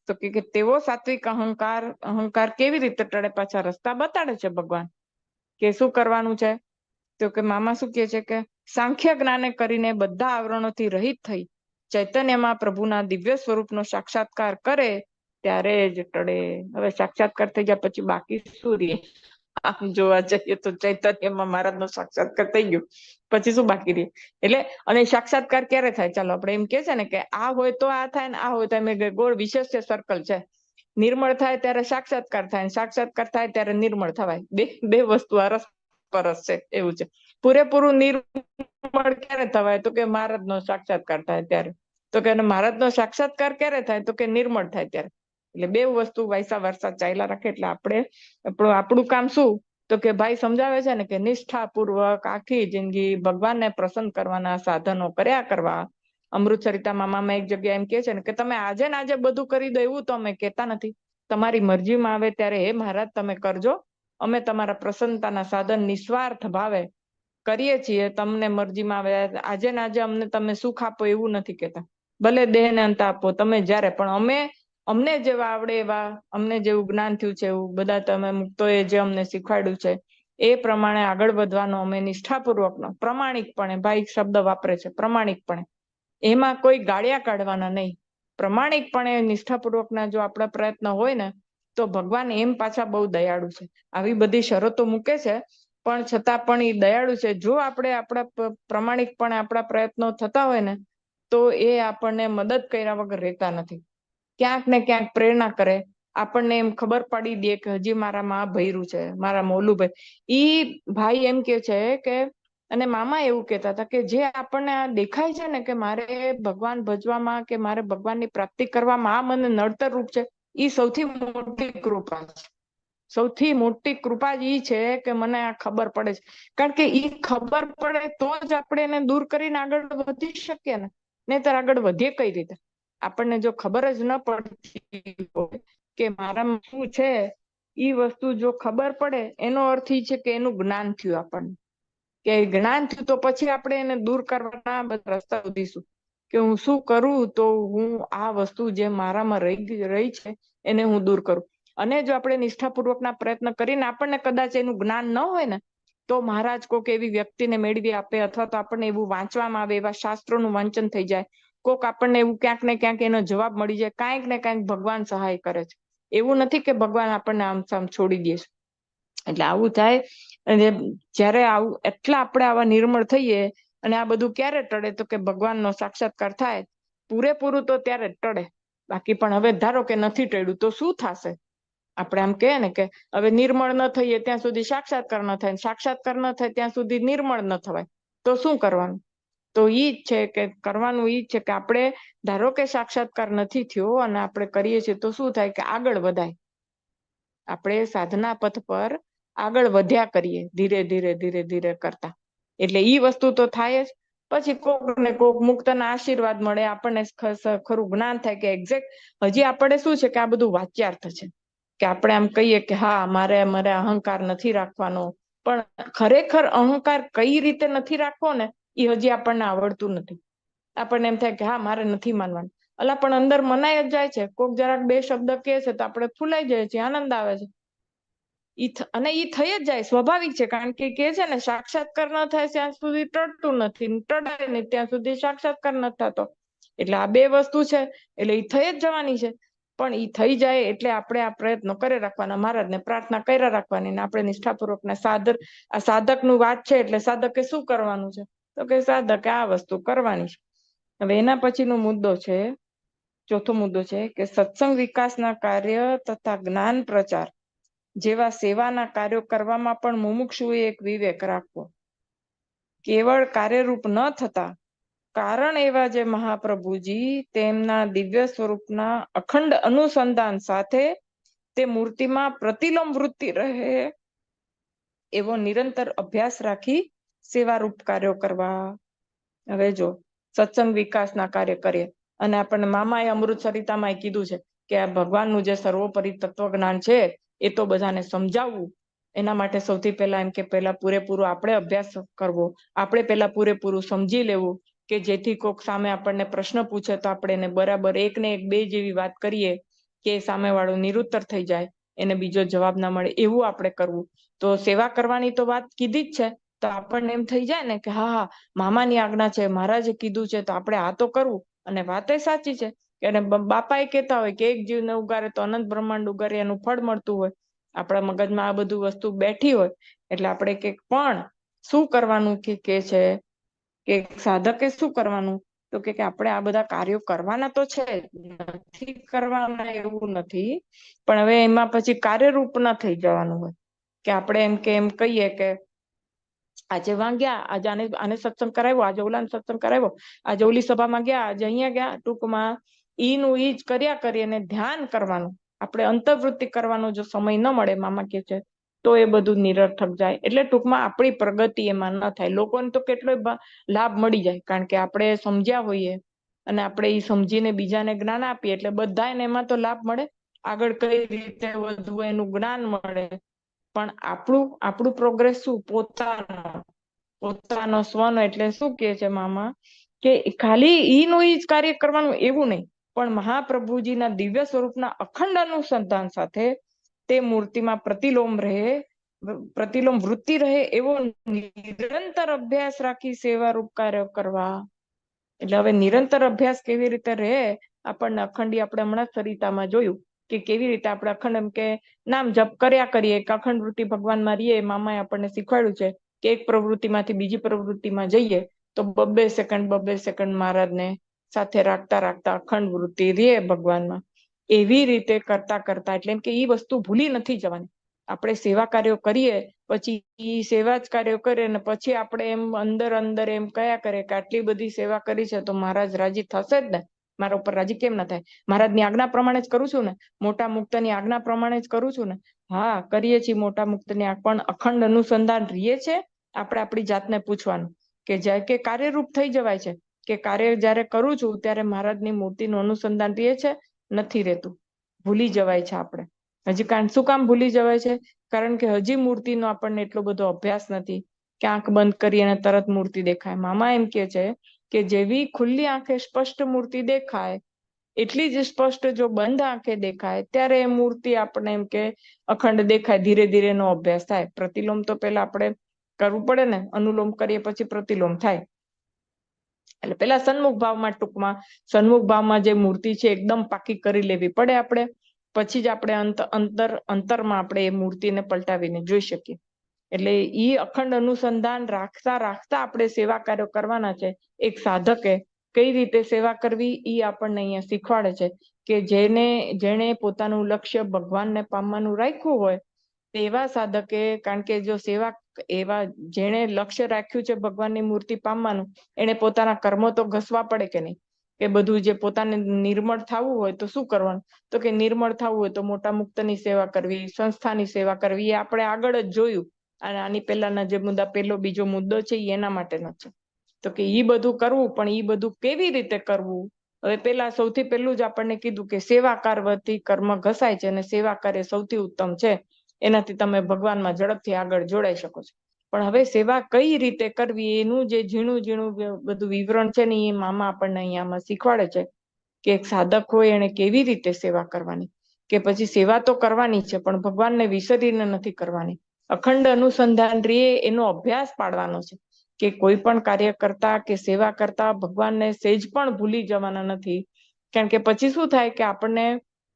તો કે તેવો સાત્વિક અહંકાર કેવી રીતે ટળે? પાછા રસ્તા બતાડે છે ભગવાન કે શું કરવાનું છે. તો કે મામા શું કે છે કે સાંખ્ય જ્ઞાને કરીને બધા આવરણોથી રહિત થઈ ચૈતન્યમાં પ્રભુના દિવ્ય સ્વરૂપનો સાક્ષાત્કાર કરે ત્યારે જ ટળે. હવે સાક્ષાત્કાર થઈ ગયા પછી બાકી શું રહે? આમ જોવા જઈએ તો ચૈતન્યમાં મહારાજનો સાક્ષાત્કાર થઈ ગયો પછી શું બાકી રહે? એટલે અને સાક્ષાત્કાર ક્યારે થાય? ચાલો આપણે એમ કે છે ને કે આ હોય તો આ થાય ને આ હોય તો મેં ગોળ વિશેષ સર્કલ છે. નિર્મળ થાય ત્યારે સાક્ષાત્કાર થાય, સાક્ષાત્કાર થાય ત્યારે નિર્મળ થવાય. બે વસ્તુ અરસ છે, એવું છે. પૂરેપૂરું નિર્મળ ક્યારે થવાય? તો કે મહારાજનો સાક્ષાત્કાર થાય ત્યારે. તો કે મહારાજનો સાક્ષાત્કાર ક્યારે થાય? તો કે નિર્મળ થાય ત્યારે. એટલે બે વસ્તુ વાયસા વરસા ચાલ્યા રાખે. એટલે આપણે આપણું કામ શું? તો કે ભાઈ સમજાવે છે ને કે નિષ્ઠાપૂર્વક આખી જિંદગી ભગવાનને પ્રસન્ન કરવાના સાધનો કર્યા કરવા. અમૃતસરિતામાં મામા એક જગ્યાએ એમ કે છે ને કે તમે આજે ને આજે બધું કરી દો એવું તો અમે કહેતા નથી. તમારી મરજીમાં આવે ત્યારે હે મહારાજ તમે કરજો, અમે તમારા પ્રસન્નતાના સાધન નિસ્વાર્થ ભાવે કરીએ છીએ. તમને મરજીમાં આવે આજે ને આજે અમને તમે સુખ આપો એવું નથી કહેતા. ભલે દેહને અંત આપો તમે જ્યારે, પણ અમને જેવા આવડે એવા, અમને જેવું જ્ઞાન થયું છે એવું બધા તમે મુક્તોએ જે અમને શીખવાડ્યું છે એ પ્રમાણે આગળ વધવાનો અમે નિષ્ઠાપૂર્વકનો પ્રમાણિકપણે, ભાઈ શબ્દ વાપરે છે પ્રમાણિકપણે, એમાં કોઈ ગાળિયા કાઢવાના નહીં. પ્રમાણિકપણે નિષ્ઠાપૂર્વકના જો આપણા પ્રયત્ન હોય ને તો ભગવાન એમ પાછા બહુ દયાળુ છે. આવી બધી શરતો મૂકે છે પણ છતાં પણ એ દયાળુ છે. જો આપણે આપણા પ્રમાણિકપણે આપણા પ્રયત્નો થતા હોય ને તો એ આપણને મદદ કર્યા વગર રહેતા નથી. ક્યાંક ને ક્યાંક પ્રેરણા કરે, આપણને એમ ખબર પડી દે કે હજી મારામાં આ ભર્યું છે, મારામાં ઓલું ભાઈ. ઈ ભાઈ એમ કે છે કે, અને મામા એવું કહેતા હતા કે જે આપણને આ દેખાય છે ને કે મારે ભગવાન ભજવામાં કે મારે ભગવાનની પ્રાપ્તિ કરવામાં આ મને નડતર રૂપ છે, એ સૌથી મોટી કૃપા છે. સૌથી મોટી કૃપા જ ઈ છે કે મને આ ખબર પડે છે. કારણ કે ઈ ખબર પડે તો જ આપણે એને દૂર કરીને આગળ વધી શકીએ ને, નહીતર આગળ વધીએ કઈ રીતે? આપણને જો ખબર જ ન પડતી હોય કે મારામાં શું છે, ઈ વસ્તુ જો ખબર પડે એનો અર્થ ઈ છે કે એનું જ્ઞાન થયું આપણને. કે જ્ઞાન થયું તો પછી આપણે એને દૂર કરવાના બધા રસ્તા શોધીશું કે હું શું કરું તો હું આ વસ્તુ જે મારામાં રહી છે એને હું દૂર કરું. અને જો આપણે નિષ્ઠાપૂર્વકના પ્રયત્ન કરીને આપણને કદાચ એનું જ્ઞાન ન હોય ને તો મહારાજ કોઈક એવી વ્યક્તિને મેળવી આપે, અથવા તો આપણને એવું વાંચવામાં આવે, એવા શાસ્ત્રોનું વાંચન થઈ જાય, કોક આપણને એવું ક્યાંક ને ક્યાંક એનો જવાબ મળી જાય, કાંઈક ને કાંઈક ભગવાન સહાય કરે છે. એવું નથી કે ભગવાન આપણને આમ સામ છોડી દે છે. એટલે આવું થાય. અને જયારે આવું એટલા આપણે આવા નિર્મળ થઈએ અને આ બધું ક્યારે ટળે તો કે ભગવાનનો સાક્ષાત્કાર થાય પૂરેપૂરું તો ત્યારે જ ટળે. બાકી પણ હવે ધારો કે નથી ટળ્યું તો શું થશે? આપણે આમ કહે ને કે હવે નિર્મળ ન થઈએ ત્યાં સુધી સાક્ષાત્કાર ન થાય, સાક્ષાત્કાર ન થાય ત્યાં સુધી નિર્મળ ન થવાય, તો શું કરવાનું? તો ઈ જ છે કે કરવાનું ઈ જ છે કે આપણે ધારો કે સાક્ષાત્કાર નથી થયો અને આપણે કરીએ છીએ તો શું થાય કે આગળ વધાય. આપણે સાધના પથ પર આગળ વધ્યા કરીએ ધીરે ધીરે ધીરે ધીરે કરતા. એટલે ઈ વસ્તુ તો થાય જ. પછી કોક ને કોક મુક્તના આશીર્વાદ મળે, આપણને ખરું જ્ઞાન થાય કે એક્ઝેક્ટ હજી આપણે શું છે કે આ બધું વાચ્યાર્થ છે કે આપણે આમ કહીએ કે હા મારે અહંકાર નથી રાખવાનો, પણ ખરેખર અહંકાર કઈ રીતે નથી રાખવો ને એ હજી આપણને આવડતું નથી. આપણને એમ થાય કે હા મારે નથી માનવાનું, અલા પણ અંદર મનાય જ જાય છે. કોક જરાક બે શબ્દ કહે છે તો આપણે ફૂલાઈ જાય છે, આનંદ આવે છે. અને ઈ થઈ જ જાય, સ્વાભાવિક છે. કારણ કે છે ને સાક્ષાત્કાર ન થાય ત્યાં સુધી ટળતું નથી, ટળાય નહીં ત્યાં સુધી સાક્ષાત્કાર નથી થતો. એટલે આ બે વસ્તુ છે એટલે ઈ થઈ જ જવાની છે. પણ ઈ થઈ જાય એટલે આપણે આ પ્રયત્નો કરી રાખવાના, મહારાજને પ્રાર્થના કર્યા રાખવાની ને આપણે નિષ્ઠાપૂર્વક આ સાધકનું વાત છે. એટલે સાધકે શું કરવાનું છે તો કે સાધકે આ વસ્તુ કરવાની છે. હવે એના પછીનો મુદ્દો છે, ચોથો મુદ્દો છે કે સત્સંગ વિકાસના કાર્ય તથા જ્ઞાન પ્રચાર જેવા સેવાના કાર્યો કરવામાં પણ મુમુક્ષુએ એક વિવેક રાખવો. કેવળ કાર્યરૂપ ન થતા કારણ એવા જે મહાપ્રભુજી તેમના દિવ્ય સ્વરૂપના અખંડ અનુસંધાન સાથે તે મૂર્તિમાં પ્રતિલોમ વૃત્તિ રહે એવો નિરંતર અભ્યાસ રાખી સેવારૂપ કાર્યો કરવા. હવે જો સત્સંગ વિકાસના કાર્ય કરીએ અને આપણને મામાએ અમૃત સરિતામાં કીધું છે કે આ ભગવાનનું જે સર્વોપરી તત્વજ્ઞાન છે એ તો બધાને સમજાવવું. એના માટે સૌથી પહેલા એમ કે પહેલા પૂરેપૂરું આપણે અભ્યાસ કરવો, આપણે પહેલા પૂરેપૂરું સમજી લેવું કે જેથી કોઈક સામે આપણને પ્રશ્ન પૂછે તો આપણે એને બરાબર એકને એક બે જેવી વાત કરીએ કે સામેવાળો નિરુત્તર થઈ જાય, એને બીજો જવાબ ના મળે, એવું આપણે કરવું. તો સેવા કરવાની તો વાત કીધી જ છે, તો આપણને એમ થઈ જાય ને કે હા હા મામાની આજ્ઞા છે, મહારાજે કીધું છે તો આપણે આ તો કરવું. અને વાત એ સાચી છે કે બાપા એ કહેતા હોય કે એક જીવને ઉગારે તો અનંત બ્રહ્માંડ ઉગારે એનું ફળ મળતું હોય. આપણા મગજમાં આ બધું વસ્તુ બેઠી હોય એટલે આપણે કે પણ શું કરવાનું કે છે કે સાધકે શું કરવાનું તો કે આપણે આ બધા કાર્યો કરવાના તો છે, નથી કરવાના એવું નથી, પણ હવે એમાં પછી કાર્યરૂપ ના થઈ જવાનું હોય કે આપણે એમ કહીએ કે આજે વાગ્યા, આજે આને સત્સંગ કરાવ્યો, આજે ઓલાને સત્સંગ કરાવ્યો, આજે ઓલી સભામાં ગયા, આજે અહીંયા ગયા. ટૂંકમાં ઈનું ઈ જ કર્યા કરી અને ધ્યાન કરવાનું, આપણે અંતર્વૃત્તિ કરવાનો જો સમય ન મળે મામા કે છે તો એ બધું નિરર્થક જાય. એટલે ટૂંકમાં આપણી પ્રગતિ એમાં ન થાય. લોકોને તો કેટલો લાભ મળી જાય કારણ કે આપણે સમજ્યા હોઈએ અને આપણે એ સમજીને બીજાને જ્ઞાન આપીએ એટલે બધાને એમાં તો લાભ મળે, આગળ કઈ રીતે વધવું એનું જ્ઞાન મળે. પણ આપણું પ્રોગ્રેસ શું પોતાનો સ્વનો એટલે શું કે છે મામા કે ખાલી ઈનું ઈ જ કાર્ય કરવાનું એવું નહીં, પણ મહાપ્રભુજીના દિવ્ય સ્વરૂપના અખંડ અનુસંધાન સાથે તે મૂર્તિમાં પ્રતિલોમ વૃત્તિ રહે એવો નિરંતર અભ્યાસ રાખી સેવારૂપ કાર્ય કરવા. એટલે હવે નિરંતર અભ્યાસ કેવી રીતે રહે આપણને અખંડી આપણે હમણાં સરિતામાં જોયું કે કેવી રીતે આપણે અખંડ એમ કે નામ જપ કર્યા કરીએ કે અખંડ વૃત્તિ ભગવાનમાં રહીએ. મામાએ આપણને શીખવાડ્યું છે કે એક પ્રવૃત્તિમાંથી બીજી પ્રવૃત્તિમાં જઈએ તો બબ્બે સેકન્ડ મહારાજને સાથે રાખતા રાખતા અખંડ વૃત્તિ રહે ભગવાનમાં. એવી રીતે કરતા કરતા એટલે એમ કે એ વસ્તુ ભૂલી નથી જવાની. આપણે સેવા કાર્યો કરીએ પછી સેવા જ કાર્યો કરીએ ને પછી આપણે એમ અંદર એમ કયા કરે કે આટલી બધી સેવા કરી છે તો મહારાજ રાજી થશે જ ને, મારા ઉપર રાજી કેમ ના થાય, મહારાજની આજ્ઞા પ્રમાણે જ કરું છું ને, મોટા મુક્તની આજ્ઞા પ્રમાણે જ કરું છું ને. હા કરીએ છીએ મોટા મુક્તની, પણ અખંડ અનુસંધાન રહીએ છે. આપણે આપણી જાતને પૂછવાનું કે જ્યારે કે કાર્યરૂપ થઈ જવાય છે કે કાર્ય જયારે કરું છું ત્યારે મહારાજની મૂર્તિનું અનુસંધાન રહે છે, નથી રહેતું, ભૂલી જવાય છે. આપણે હજી શું કામ ભૂલી જવાય છે? કારણ કે હજી મૂર્તિનો આપણને એટલો બધો અભ્યાસ નથી કે આંખ બંધ કરી અને તરત મૂર્તિ દેખાય. મામા એમ કે છે કે જેવી ખુલ્લી આંખે સ્પષ્ટ મૂર્તિ દેખાય એટલી જ સ્પષ્ટ જો બંધ આંખે દેખાય ત્યારે એ મૂર્તિ આપણે એમ કે અખંડ દેખાય. ધીરે ધીરે નો અભ્યાસ થાય. પ્રતિલોમ તો પેલા આપણે કરવું પડે ને, અનુલોમ કરીએ પછી પ્રતિલોમ થાય. એટલે પેલા સન્મુખ ભાવમાં ટૂંકમાં સન્મુખ ભાવમાં જે મૂર્તિ છે એકદમ પાકી કરી લેવી પડે આપણે. પછી જ આપણે અંતરમાં આપણે એ મૂર્તિને પલટાવીને જોઈ શકીએ. એટલે ઈ અખંડ અનુસંધાન રાખતા રાખતા આપણે સેવા કાર્યો કરવાના છે. એક સાધકે કઈ રીતે સેવા કરવી ઈ આપણને અહીંયા શીખવાડે છે કે જેણે પોતાનું લક્ષ્ય ભગવાનને પામવાનું રાખ્યું હોય તેવા સાધકે, કારણ કે જો સેવા એવા જેણે લક્ષ્ય રાખ્યું છે ભગવાનની મૂર્તિ પામવાનું, એને પોતાના કર્મો તો ઘસવા પડે કે નહીં? કે બધું જે પોતાને નિર્મળ થવું હોય તો શું કરવાનું? તો કે નિર્મળ થવું હોય તો મોટા મુક્તની સેવા કરવી, સંસ્થાની સેવા કરવી, એ આપણે આગળ જ જોયું. અને આની પહેલાના જે મુદ્દા, બીજો મુદ્દો છે એના માટેનો છે. તો કે ઈ બધું કરવું, પણ ઈ બધું કેવી રીતે કરવું? હવે સૌથી પહેલું જ આપણને કીધું કે સેવા કરવાથી કર્મ ઘસાય છે અને સેવા કાર્ય સૌથી ઉત્તમ છે. એનાથી તમે ભગવાનમાં ઝડપથી આગળ જોડાઈ શકો છો. પણ હવે સેવા કઈ રીતે કરવી એનું જે ઝીણું ઝીણું બધું વિવરણ છે ને એ મામા આપણને અહીંયામાં શીખવાડે છે કે એક સાધક હોય એને કેવી રીતે સેવા કરવાની. કે પછી સેવા તો કરવાની છે પણ ભગવાનને વિસરીને નથી કરવાની. અખંડ અનુસંધાન રે એનો અભ્યાસ પાડવાનો છે કે કોઈ પણ કાર્ય કરતા કે સેવા કરતા ભગવાનને સેજ પણ ભૂલી જવાના નથી. કારણ કે પછી શું થાય કે આપણને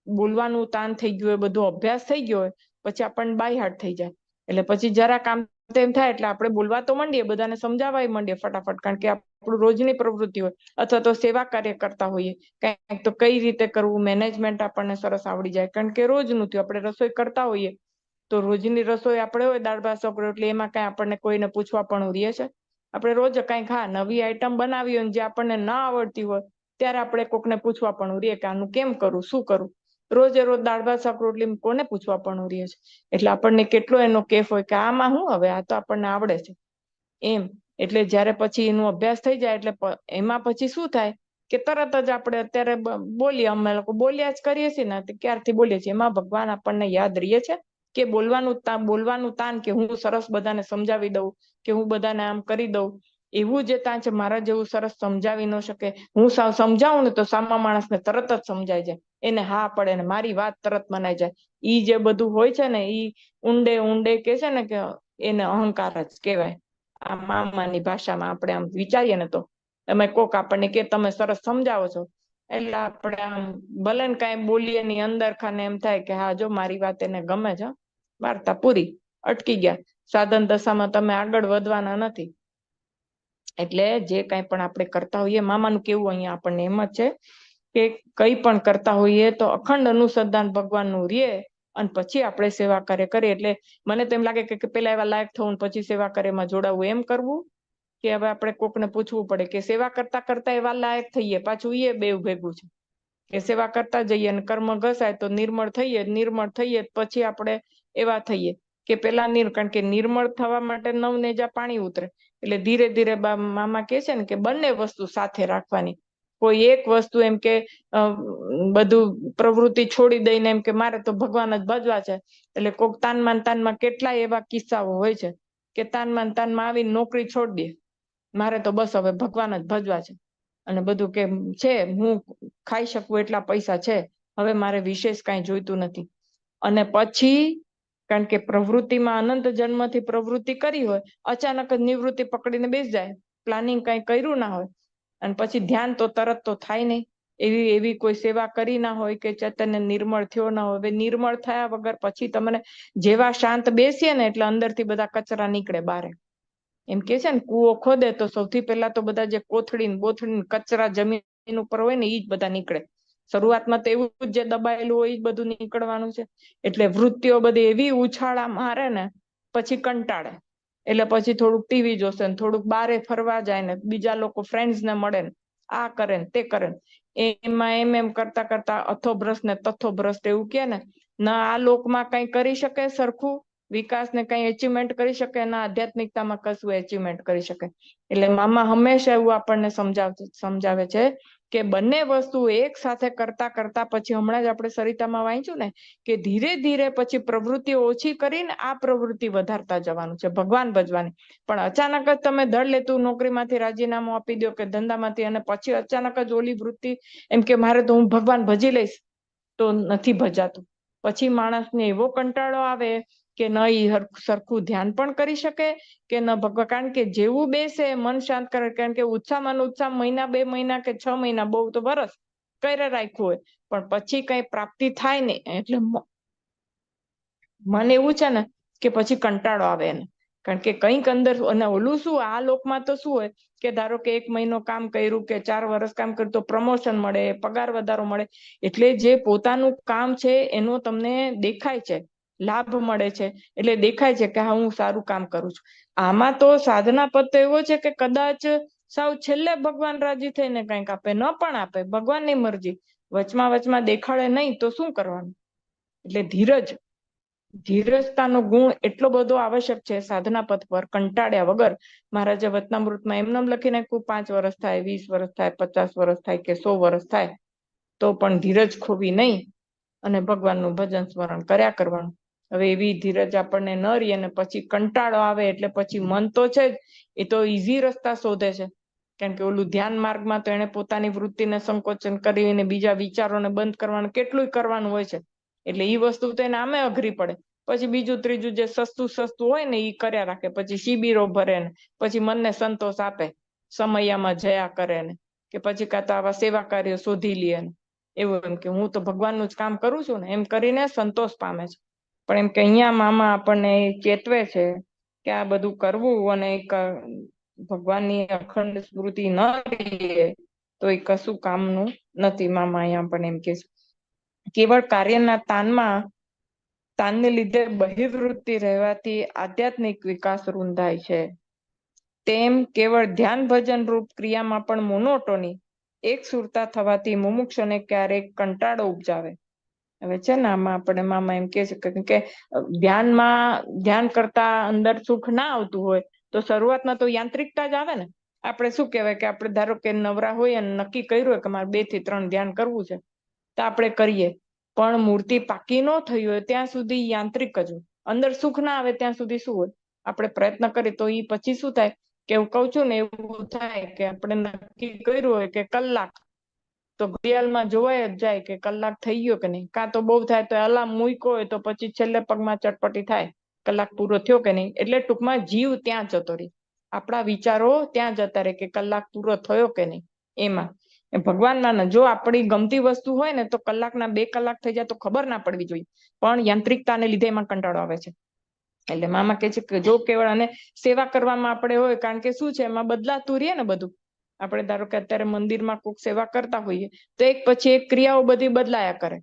બોલવાનું તાન થઈ ગયું હોય, બધો અભ્યાસ થઈ ગયો હોય, પછી આપણને બાયહાટ થઈ જાય. એટલે પછી જરા કામ તેમ થાય એટલે આપણે બોલવા તો માંડીએ, બધાને સમજાવવા માંડીએ ફટાફટ, કારણ કે આપણું રોજની પ્રવૃત્તિ હોય. અથવા તો સેવા કાર્ય કરતા હોઈએ, કંઈક તો કઈ રીતે કરવું, મેનેજમેન્ટ આપણને સરસ આવડી જાય. કારણ કે રોજનું થયું, આપણે રસોઈ કરતા હોઈએ તો રોજની રસોઈ આપણે હોય દાળ ભાત શાક રોટલી, એમાં કઈ આપણને કોઈને પૂછવા પણ રહીએ છે? આપણે રોજ કંઈક નવી આઈટમ બનાવી હોય જે આપણને ના આવડતી હોય ત્યારે આપણે કોકને પૂછવા પણ રહીએ કે આનું કેમ કરું, શું કરું? રોજે રોજ દાળ ભાત શાક રોટલી કોને પૂછવા પણ રહીએ છે? એટલે આપણને કેટલો એનો કેફ હોય કે આમાં હું હવે, આ તો આપણને આવડે છે એમ. એટલે જયારે પછી એનો અભ્યાસ થઈ જાય એટલે એમાં પછી શું થાય કે તરત જ આપણે અત્યારે બોલીએ, અમે લોકો બોલ્યા જ કરીએ છીએ ને, ક્યારથી બોલીએ છીએ. એમાં ભગવાન આપણને યાદ રહીએ છે કે બોલવાનું તાન, કે હું સરસ બધાને સમજાવી દઉં, કે હું બધાને આમ કરી દઉં, એવું જે તાન છે મારા જેવું સરસ સમજાવી ન શકે. હું સમજાવું ને તો સામા માણસને તરત જ સમજાય જાય, એને હા પડે ને મારી વાત તરત મનાઈ જાય. ઈ જે બધું હોય છે ને ઈ ઊંડે ઊંડે કે છે ને કે એને અહંકાર જ કહેવાય. આ મામાની ભાષામાં આપણે આમ વિચારીએ ને તો તમે કોક આપણને કે તમે સરસ સમજાવો છો, એટલે આપણે આમ ભલે ને કઈ બોલીએ ની અંદર ખાને એમ થાય કે હા જો મારી વાત એને ગમે છે, વાર્તા પૂરી, અટકી ગયા. સાધન દશામાં તમે આગળ વધવાના નથી. એટલે જે કઈ પણ આપણે કરતા હોઈએ, મામાનું કેવું અહીંયા આપણને એમ જ છે કે કઈ પણ કરતા હોઈએ તો અખંડ અનુસંધાન ભગવાનનું રે અને પછી આપણે સેવા કાર્ય કરીએ. એટલે મને તો એમ લાગે કે પેલા એવા લાયક થવું પછી સેવા કાર્યમાં જોડાવવું, એમ કરવું કે હવે આપણે કોકને પૂછવું પડે કે સેવા કરતા કરતા એવા લાયક થઈએ. પાછું એ બે ભેગું છે કે સેવા કરતા જઈએ અને કર્મ ઘસાય તો નિર્મળ થઈએ પછી આપણે એવા થઈએ કે પેલા કારણ કે નિર્મળ થવા માટે નવનેજા પાણી ઉતરે. એટલે ધીરે ધીરે મામા કે છે ને કે બંને વસ્તુ સાથે રાખવાની. કોઈ એક વસ્તુ એમ કે બધું પ્રવૃત્તિ છોડી દઈને એમ કે મારે તો ભગવાન જ ભજવા છે. એટલે કોક તાનમાં કેટલાય એવા કિસ્સાઓ હોય છે કે તાનમાં આવીને નોકરી છોડી દે, મારે તો બસ હવે ભગવાન જ ભજવા છે. અને બધું કે છે હું ખાઈ શકું એટલા પૈસા છે, હવે મારે વિશેષ કઈ જોઈતું નથી. અને પછી કારણ કે પ્રવૃત્તિમાં અનંત જન્મથી પ્રવૃત્તિ કરી હોય, અચાનક જ નિવૃત્તિ પકડીને બેસી જાય, પ્લાનિંગ કઈ કર્યું ના હોય, અને પછી ધ્યાન તો તરત તો થાય નહીં. એવી કોઈ સેવા કરી ના હોય કે ચૈતન્ય નિર્મળ થયો ના હોય. હવે નિર્મળ થયા વગર પછી તમને જેવા શાંત બેસીએ ને એટલે અંદરથી બધા કચરા નીકળે બારે. એમ કે છે ને કૂવો ખોદે તો સૌથી પહેલા તો બધા જે કોથળી બોથડી કચરા જમીન ઉપર હોય ને એ જ બધા નીકળે. શરૂઆતમાં તો એવું જે દબાયેલું હોય એ જ બધું નીકળવાનું છે. એટલે વૃત્તિઓ બધી એવી ઉછાળા મારે ને પછી કંટાળે. એટલે પછી થોડુંક ટીવી જોશે ને થોડુંક બારે ફરવા જાય ને બીજા લોકો ફ્રેન્ડ્સ ને મળે ને આ કરે ને તે કરે. એમાં એમ કરતા કરતા અથો ભ્રષ્ટ ને તથ્થો ભ્રષ્ટ એવું કે ને, ના આ લોકમાં કઈ કરી શકે સરખું વિકાસ ને કઈ એચિવમેન્ટ કરી શકે, ના આધ્યાત્મિકતામાં કશું એચિવમેન્ટ કરી શકે. એટલે મામા હંમેશા એવું આપણને સમજાવે છે કે બંને વસ્તુ એક સાથે કરતા કરતા પછી હમણાં જ આપણે સરિતામાં વાંચ્યું ને કે ધીરે ધીરે પછી પ્રવૃત્તિ ઓછી કરીને આ પ્રવૃત્તિ વધારતા જવાનું છે, ભગવાન ભજવાની. પણ અચાનક જ તમે ધડ લેતું નોકરીમાંથી રાજીનામું આપી દો કે ધંધામાંથી, અને પછી અચાનક જ ઓલી વૃત્તિ એમ કે મારે તો હું ભગવાન ભજી લઈશ, તો નથી ભજાતું. પછી માણસને એવો કંટાળો આવે કે ન એ સરખું ધ્યાન પણ કરી શકે કે ન ભગવાન. કારણ કે જેવું બેસે મન શાંત કરે, કારણ કે ઉત્સાહમાં ઉત્સાહ મહિના 2 મહિના કે 6 મહિના બહુ તો વરસ, કરે રાખ્યું હોય, પણ પછી કઈ પ્રાપ્તિ થાય ને એટલે મન એવું છે ને કે પછી કંટાળો આવે એને, કારણ કે કંઈક અંદર, અને ઓલું શું આ લોકમાં તો શું હોય કે ધારો કે 1 મહિનો કામ કર્યું કે 4 વર્ષ કામ કર્યું તો પ્રમોશન મળે, પગાર વધારો મળે, એટલે જે પોતાનું કામ છે એનો તમને દેખાય છે, લાભ મળે છે, એટલે દેખાય છે કે હા હું સારું કામ કરું છું. આમાં તો સાધના પદ તો એવો છે કે કદાચ સાવ છેલ્લે ભગવાન રાજી થઈને કંઈક આપે, ન પણ આપે, ભગવાનની મરજી, વચમાં દેખાડે નહીં તો શું કરવાનું. એટલે ધીરજતાનો ગુણ એટલો બધો આવશ્યક છે સાધના પથ પર, કંટાળ્યા વગર. મહારાજે વચનામૃતમાં એમનેમ લખી નાખ્યું 5 વર્ષ થાય, 20 વર્ષ થાય, 50 વર્ષ થાય કે 100 વર્ષ થાય તો પણ ધીરજ ખોવી નહીં અને ભગવાનનું ભજન સ્મરણ કર્યા કરવાનું. હવે એવી ધીરજ આપણને ન રહી અને પછી કંટાળો આવે એટલે પછી મન તો છે જ, એ તો ઈઝી રસ્તા શોધે છે, કારણ કે ઓલું ધ્યાન માર્ગમાં તો એને પોતાની વૃત્તિને સંકોચન કરીને બીજા વિચારોને બંધ કરવાનું કેટલું કરવાનું હોય છે, એટલે એ વસ્તુ તો એને આમે અઘરી પડે. પછી બીજું ત્રીજું જે સસ્તું હોય ને એ કર્યા રાખે, પછી શિબિરો ભરે ને પછી મનને સંતોષ આપે, સમયમાં જયા કરે ને, કે પછી કાં તો આવા સેવા કાર્યો શોધી લે ને એવું, એમ કે હું તો ભગવાનનું જ કામ કરું છું ને એમ કરીને સંતોષ પામે છે. પણ એમ કે અહીંયા મામા આપણને ચેતવે છે કે આ બધું કરવું અને એક ભગવાનની અખંડ સ્મૃતિ ન રહીએ તો એ કશું કામનું નથી. મામા અહીંયા આપણને એમ કે છે કેવળ કાર્યના તાનને લીધે બહિર્વૃત્તિ રહેવાથી આધ્યાત્મિક વિકાસ રૂંધાય છે, તેમ કેવળ ધ્યાન ભજન રૂપ ક્રિયામાં પણ મોનોટોની, એક સુરતા થવાથી મુમુક્ષુને ક્યારેક કંટાળો ઉપજાવે. હવે છે ને આમાં આપણે મામા એમ કે છે કે ધ્યાન કરતા અંદર સુખ ના આવતું હોય તો શરૂઆતમાં તો યાંત્રિકતા જ આવે ને. આપણે શું કહેવાય કે આપણે ધારો કે નવરા હોય અને નક્કી કર્યું હોય કે મારે 2 થી 3 ધ્યાન કરવું છે તો આપણે કરીએ, પણ મૂર્તિ પાકી ન થઈ હોય ત્યાં સુધી યાંત્રિક જ હોય, અંદર સુખ ના આવે ત્યાં સુધી શું હોય, આપણે પ્રયત્ન કરીએ તો એ પછી શું થાય કે હું કઉ છું ને એવું થાય કે આપણે નક્કી કર્યું હોય કે કલાક, તો ઘડિયાળમાં જોવાય જ જાય કે કલાક થઈ ગયો કે નહીં, કાં તો બહુ થાય તો અલાર્મ મૂક્યો હોય તો પછી છેલ્લે પગમાં ચટપટી થાય કલાક પૂરો થયો કે નહીં, એટલે ટૂંકમાં જીવ ત્યાં જતો રહે, આપણા વિચારો ત્યાં જતા રહે કે કલાક પૂરો થયો કે નહીં. એમાં ભગવાનના જો આપણી ગમતી વસ્તુ હોય ને તો કલાકના 2 કલાક થઈ જાય તો ખબર ના પડવી જોઈએ, પણ યાંત્રિકતાને લીધે એમાં કંટાળો આવે છે. એટલે મામા કે છે કે જો કેવળ અને સેવા કરવામાં આપણે હોય, કારણ કે શું છે એમાં બદલાતું રહીએ ને બધું. આપણે ધારો કે અત્યારે મંદિરમાં કોઈક સેવા કરતા હોઈએ તો એક પછી એક ક્રિયાઓ બધી બદલાયા કરે,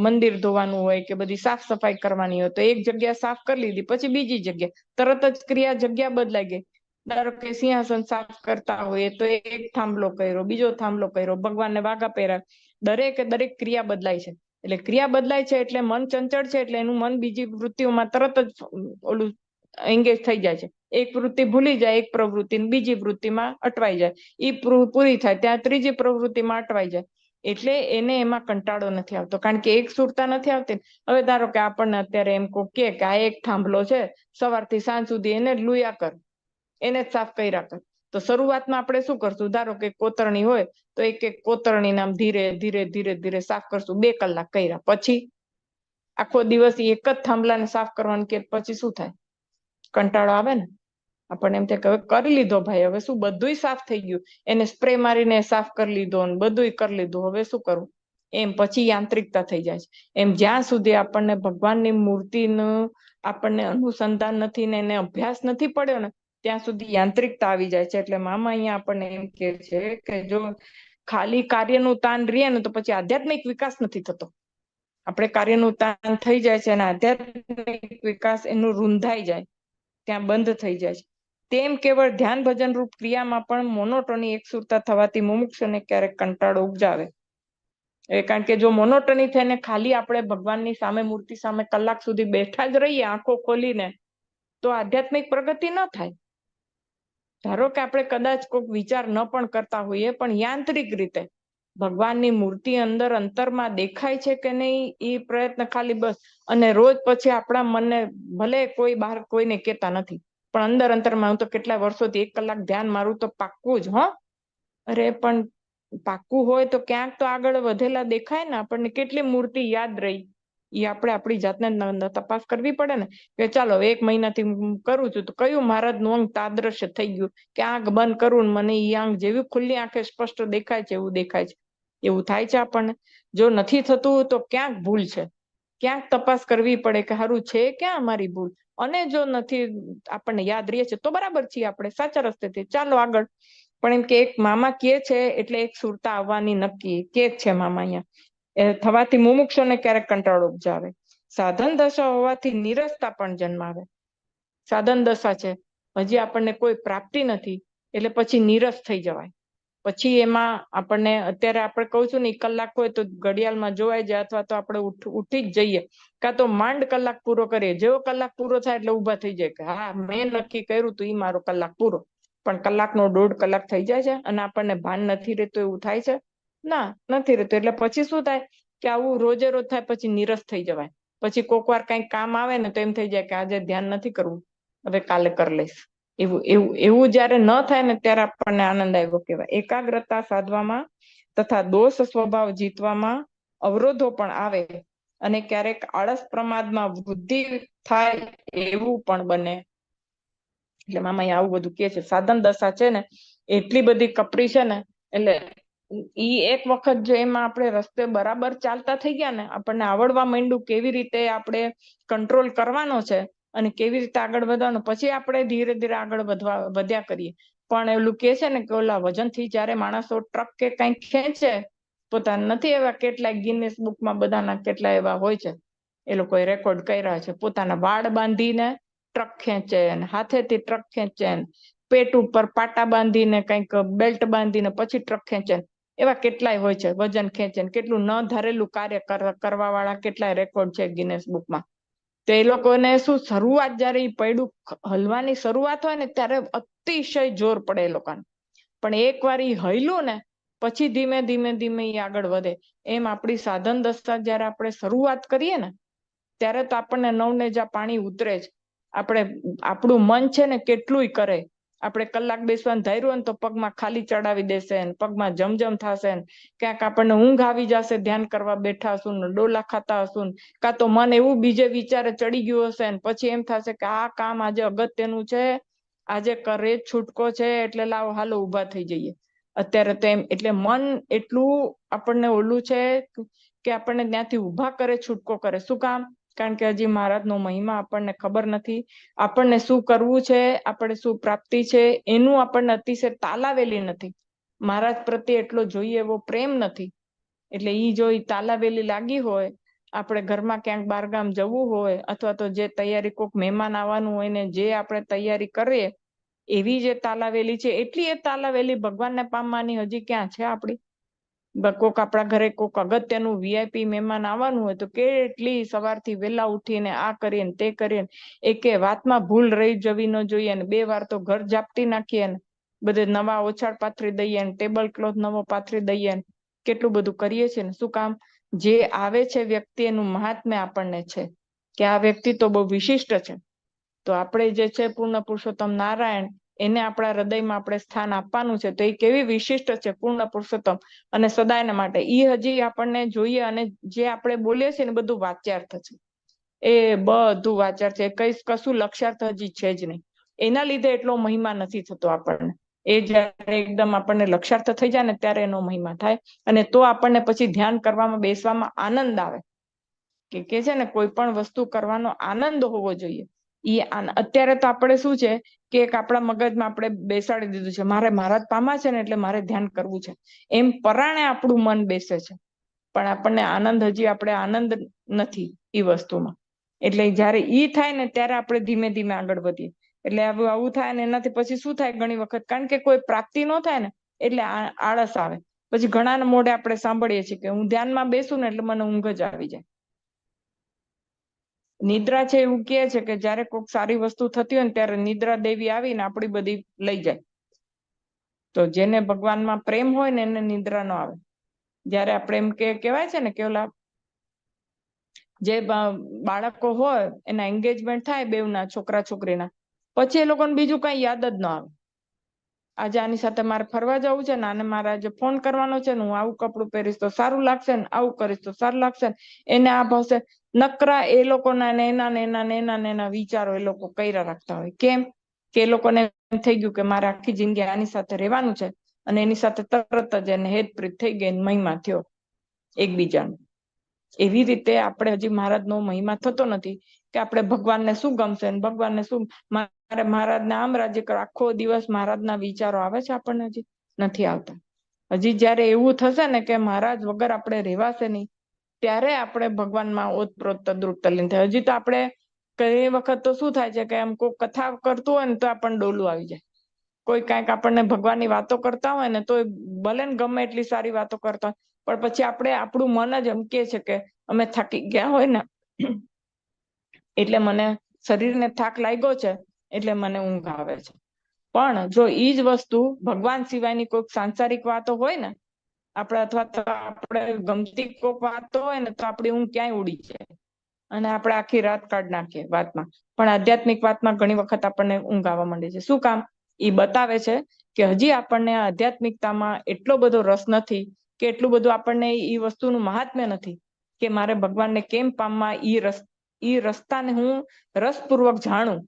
મંદિર ધોવાનું હોય કે બધી સાફ સફાઈ કરવાની હોય તો એક જગ્યા સાફ કરી લીધી પછી બીજી જગ્યા તરત જ ક્રિયા જગ્યા બદલાઈ ગઈ. ધારો કે સિંહાસન સાફ કરતા હોય તો એક થાંભલો કર્યો, બીજો થાંભલો કર્યો, ભગવાનને વાઘા પહેર્યા, દરેક ક્રિયા બદલાય છે. એટલે ક્રિયા બદલાય છે એટલે મન ચંચળ છે, એટલે એનું મન બીજી વૃત્તિઓમાં તરત જ ઓલું એંગેજ થઈ જાય છે. એક વૃત્તિ ભૂલી જાય, એક પ્રવૃત્તિ બીજી વૃત્તિમાં અટવાઈ જાય, એ પૂરી થાય ત્યાં ત્રીજી પ્રવૃત્તિમાં અટવાઈ જાય, એટલે એને એમાં કંટાળો નથી આવતો, કારણ કે એક સુરતા નથી આવતી. હવે ધારો કે આપણને અત્યારે એમ કે આ એક થાંભલો છે સવારથી સાંજ સુધી એને જ લુયા કર, એને જ સાફ કર્યા કર, તો શરૂઆતમાં આપણે શું કરશું, ધારો કે કોતરણી હોય તો એક કોતરણી નામ ધીરે સાફ કરશું, 2 કલાક કર્યા, પછી આખો દિવસ એક જ થાંભલાને સાફ કરવાનું કે પછી શું થાય, કંટાળો આવે ને. આપણને એમ થાય કે હવે કરી લીધો ભાઈ, હવે શું બધુંય સાફ થઈ ગયું, એને સ્પ્રે મારીને સાફ કરી લીધો અને બધુંય કરી લીધું, હવે શું કરવું, એમ પછી યાંત્રિકતા થઈ જાય છે. એમ જ્યાં સુધી આપણને ભગવાનની મૂર્તિનું આપણને અનુસંધાન નથી ને એને અભ્યાસ નથી પડ્યો ને ત્યાં સુધી યાંત્રિકતા આવી જાય છે. એટલે મામા અહીંયા આપણને એમ કે છે કે જો ખાલી કાર્યનું તાન રહે ને તો પછી આધ્યાત્મિક વિકાસ નથી થતો. આપણે કાર્યનું તાન થઈ જાય છે અને આધ્યાત્મિક વિકાસ એનું રૂંધાઈ જાય, ત્યાં બંધ થઈ જાય છે. તેમ કેવળ ધ્યાન ભજન રૂપ ક્રિયામાં પણ મોનોટોની એકસુરતા થવાથી મુમુક્ષુને ક્યારેક કંટાળો ઉપજાવે. કારણ કે જો મોનોટોની થઈને ખાલી આપણે ભગવાનની સામે મૂર્તિ સામે કલાક સુધી બેઠા જ રહીએ આંખો ખોલીને તો આધ્યાત્મિક પ્રગતિ ન થાય. ધારો કે આપણે કદાચ કોઈક વિચાર ન પણ કરતા હોઈએ પણ યાંત્રિક રીતે ભગવાનની મૂર્તિ અંદર અંતરમાં દેખાય છે કે નહીં એ પ્રયત્ન ખાલી બસ, અને રોજ પછી આપણા મનને ભલે કોઈ બહાર કોઈને કહેતા નથી પણ અંદર અંતરમાં હું તો કેટલા વર્ષોથી 1 કલાક ધ્યાન મારું તો પાક્કું જ, અરે પણ પાક્કું હોય તો ક્યાંક તો આગળ વધેલા દેખાય ને, આપણને કેટલી મૂર્તિ યાદ રહી એ આપણે આપણી જાતને તપાસ કરવી પડે ને, કે ચાલો 1 મહિનાથી કરું છું તો કયું મહારાજનું અંગ તાદ્રશ્ય થઈ ગયું કે આંખ બંધ કરું મને એ આંખ જેવી ખુલ્લી આંખે સ્પષ્ટ દેખાય છે એવું દેખાય છે, એવું થાય છે આપણને. જો નથી થતું તો ક્યાંક ભૂલ છે, ક્યાંક તપાસ કરવી પડે કે સારું છે ક્યાં અમારી ભૂલ. અને જો નથી આપણને યાદ રહે છે તો બરાબર છીએ, આપણે સાચા રસ્તેથી ચાલો આગળ. પણ એમ કે એક મામા કે છે એટલે એક સુરતા આવવાની નક્કી કે છે મામા અહીંયા. થવાથી મુમુક્ષોને ક્યારેક કંટાળો ઉપજાવે, સાધન દશા હોવાથી નીરસતા પણ જન્માવે. સાધન દશા છે, હજી આપણને કોઈ પ્રાપ્તિ નથી એટલે પછી નીરસ થઈ જવાય. પછી એમાં આપણને અત્યારે આપણે કહું છું ને, કલાક હોય તો ઘડિયાળમાં જોવાઈ જાય, અથવા તો આપણે ઉઠી જ જઈએ, કાં તો માંડ કલાક પૂરો કરીએ. જેવો કલાક પૂરો થાય એટલે ઊભા થઈ જાય કે હા મેં નક્કી કર્યું તું, એ મારો કલાક પૂરો. પણ કલાકનો 1.5 કલાક થઈ જાય છે અને આપણને ભાન નથી રહેતું, એવું થાય છે ના નથી રહેતું. એટલે પછી શું થાય કે આવું રોજે રોજ થાય, પછી નીરસ થઈ જવાય. પછી કોક વાર કઈક કામ આવે ને તો એમ થઈ જાય કે આજે ધ્યાન નથી કરવું, હવે કાલે કરી લઈશ. એવું જયારે ન થાય ને ત્યારે આપણને આનંદ આવ્યો કહેવાય. એકાગ્રતા સાધવામાં તથા દોષ સ્વભાવ જીતવામાં અવરોધો પણ આવે અને ક્યારેક આળસ પ્રમાદમાં વૃદ્ધિ થાય એવું પણ બને. એટલે મામા આવું બધું કે છે. સાધન દશા છે ને એટલી બધી કપરી છે ને, એટલે ઈ એક વખત જો એમાં આપણે રસ્તે બરાબર ચાલતા થઈ ગયા ને, આપણને આવડવા માંડ્યું કેવી રીતે આપણે કંટ્રોલ કરવાનો છે અને કેવી રીતે આગળ વધવાનું, પછી આપણે ધીરે ધીરે આગળ વધ્યા કરીએ. પણ એવું કે છે ને કે ઓલા વજન થી જયારે માણસો ટ્રક કે કઈક ખેંચે પોતાના, નથી એવા કેટલાય ગિનેસ બુકમાં બધાના કેટલા એવા હોય છે, એ લોકોએ રેકોર્ડ કર્યા છે, પોતાના વાળ બાંધીને ટ્રક ખેંચે, હાથેથી ટ્રક ખેંચે, પેટ ઉપર પાટા બાંધીને કઈક બેલ્ટ બાંધીને પછી ટ્રક ખેંચે. એવા કેટલાય હોય છે, વજન ખેંચે, કેટલું ન ધારેલું કાર્ય કરવા વાળા કેટલાય રેકોર્ડ છે ગિનેસ બુકમાં. તો એ લોકોને શું, શરૂઆત જયારે એ પૈડું હલવાની શરૂઆત હોય ને ત્યારે અતિશય જોર પડે એ લોકોને, પણ એક વાર એ હયલું ને પછી ધીમે ધીમે ધીમે એ આગળ વધે. એમ આપણી સાધન દશા જયારે આપણે શરૂઆત કરીએ ને ત્યારે તો આપણને નવનેજા પાણી ઉતરે જ. આપણે આપણું મન છે ને કેટલુંય કરે, આપણે કલાક બેસવાનું ધાર્યું હોય ને તો પગમાં ખાલી ચડાવી દેશે, પગમાં જમજમ થશે, ક્યાંક આપણને ઊંઘ આવી જશે, ધ્યાન કરવા બેઠા હશું ને ડોલા ખાતા હશું, કાં તો મન એવું બીજે વિચારે ચડી ગયું હશે ને પછી એમ થશે કે આ કામ આજે અગત્યનું છે, આજે કરે જ છૂટકો છે, એટલે લાવો હાલો ઊભા થઈ જઈએ અત્યારે તો એમ. એટલે મન એટલું આપણને ઓલું છે કે આપણને ત્યાંથી ઊભા કરે, છૂટકો કરે. શું કામ? કારણ કે હજી મહારાજનો મહિમા આપણને ખબર નથી, આપણને શું કરવું છે, આપણે શું પ્રાપ્તિ છે એનું આપણને અતિશય તાલાવેલી નથી, મહારાજ પ્રત્યે એટલો જોઈએ એવો પ્રેમ નથી. એટલે ઈ જો તાલાવેલી લાગી હોય, આપણે ઘરમાં ક્યાંક બારગામ જવું હોય, અથવા તો જે તૈયારી કોઈક મહેમાન આવવાનું હોય ને જે આપણે તૈયારી કરીએ એવી જે તાલાવેલી છે, એટલી એ તાલાવેલી ભગવાનને પામવાની હજી ક્યાં છે આપણી? કોક આપણા ઘરે કોક અગત્યનું વીઆઈપી મહેમાન આવવાનું હોય તો કેટલી સવારથી વહેલા ઉઠીને આ કરીએ તે કરીએ, એકે વાતમાં ભૂલ રહી જવી ન જોઈએ, ને 2 વાર તો ઘર ઝાપટી નાખીએ, ને બધે નવા ઓછાળ પાથરી દઈએ, ને ટેબલ ક્લોથ નવો પાથરી દઈએ, કેટલું બધું કરીએ છીએ ને. શું કામ? જે આવે છે વ્યક્તિ એનું મહાત્મ્ય આપણને છે કે આ વ્યક્તિ તો બહુ વિશિષ્ટ છે. તો આપણે જે છે પૂર્ણ પુરુષોત્તમ નારાયણ, એને આપણા હૃદયમાં આપણે સ્થાન આપવાનું છે. તો એ કેવી વિશિષ્ટ છે પૂર્ણ પુરુષોત્તમ, અને સદાયના માટે ઈ હજી આપણને જોઈએ. અને જે આપણે બોલીએ છીએ ને બધું વાચ્યાર્થ છે, એ બધું વાચ્યાર્થ છે, કશું લક્ષ્યાર્થ હજી છે જ નહીં. એના લીધે એટલો મહિમા નથી થતો આપણને. એ જયારે એકદમ આપણને લક્ષ્યાર્થ થઈ જાય ને ત્યારે એનો મહિમા થાય, અને તો આપણને પછી ધ્યાન કરવામાં બેસવામાં આનંદ આવે. કે છે ને કોઈ પણ વસ્તુ કરવાનો આનંદ હોવો જોઈએ. અત્યારે તો આપણે શું છે કે એક આપણા મગજમાં આપણે બેસાડી દીધું છે, મારે મહારાજ પામા છે ને એટલે મારે ધ્યાન કરવું છે, એમ પરાણે આપણું મન બેસે છે. પણ આપણને આનંદ હજી આપણે આનંદ નથી એ વસ્તુમાં. એટલે જયારે ઈ થાય ને ત્યારે આપણે ધીમે ધીમે આગળ વધીએ. એટલે આવું થાય ને એનાથી પછી શું થાય ઘણી વખત, કારણ કે કોઈ પ્રાપ્તિ ન થાય ને એટલે આળસ આવે. પછી ઘણા મોઢે આપણે સાંભળીએ છીએ કે હું ધ્યાનમાં બેસું ને એટલે મને ઊંઘ જ આવી જાય. નિદ્રા છે એવું કે છે કે જયારે કોઈક સારી વસ્તુ થતી હોય ને ત્યારે નિદ્રા દેવી આવીને આપણી બધી લઈ જાય. તો જેને ભગવાનમાં પ્રેમ હોય ને એને નિદ્રા ન આવે. જયારે આપણે એમ કહેવાય છે ને કે ઓલા જે બાળકો હોય એના એંગેજમેન્ટ થાય બેવના છોકરા છોકરીના, પછી એ લોકોને બીજું કઈ યાદ જ ન આવે. આજે આની સાથે મારે ફરવા જવું છે ને, આને મારે આજે ફોન કરવાનો છે ને, હું આવું કપડું પહેરીશ તો સારું લાગશે ને, આવું કરીશ તો સારું લાગશે ને, એને આ ભાવશે. નકરા એ લોકોના એના વિચારો એ લોકો કર્યા રાખતા હોય. કેમ કે એ લોકોને એમ થઈ ગયું કે મારે આખી જિંદગી આની સાથે રહેવાનું છે, અને એની સાથે તરત જ એને હેતપ્રીત થઈ ગઈ, મહિમા થયો એકબીજાનો. એવી રીતે આપણે હજી મહારાજનો મહિમા થતો નથી કે આપણે ભગવાનને શું ગમશે, ભગવાનને શું, મારે મહારાજને આમ રાજ્ય કરો, આખો દિવસ મહારાજના વિચારો આવે છે આપણને? હજી નથી આવતા. હજી જયારે એવું થશે ને કે મહારાજ વગર આપણે રહેવાશે નહીં, ત્યારે આપણે ભગવાનમાં ઓતપ્રોત તદ્રુપ તલ્લીન થાય. હજી તો આપણે કઈ વખત તો શું થાય છે કે એમ કોઈ કથા કરતું હોય ને તો આપણને ડોલું આવી જાય. કોઈ કાંઈક આપણને ભગવાનની વાતો કરતા હોય ને તો ભલે ને ગમે એટલી સારી વાતો કરતા હોય, પણ પછી આપણે આપણું મન જ એમ કે છે કે અમે થાકી ગયા હોય ને, એટલે મને શરીરને થાક લાગ્યો છે, એટલે મને ઊંઘ આવે છે. પણ જો ઈ જ વસ્તુ ભગવાન સિવાયની કોઈક સાંસારિક વાતો હોય ને આપણે, અથવા તો આપણે ગમતી કોઈક વાતો હોય ને, તો આપણી ઊંઘ ક્યાંય ઉડી જાય અને આપણે આખી રાત કાઢ નાખીએ વાતમાં. પણ આધ્યાત્મિક વાતમાં ઘણી વખત આપણને ઊંઘ આવવા માંડે છે. શું કામ? એ બતાવે છે કે હજી આપણને આધ્યાત્મિકતામાં એટલો બધો રસ નથી, કે એટલું બધું આપણને એ વસ્તુનું મહાત્મ્ય નથી કે મારે ભગવાનને કેમ પામવા, ઈ રસ્તાને હું રસપૂર્વક જાણું.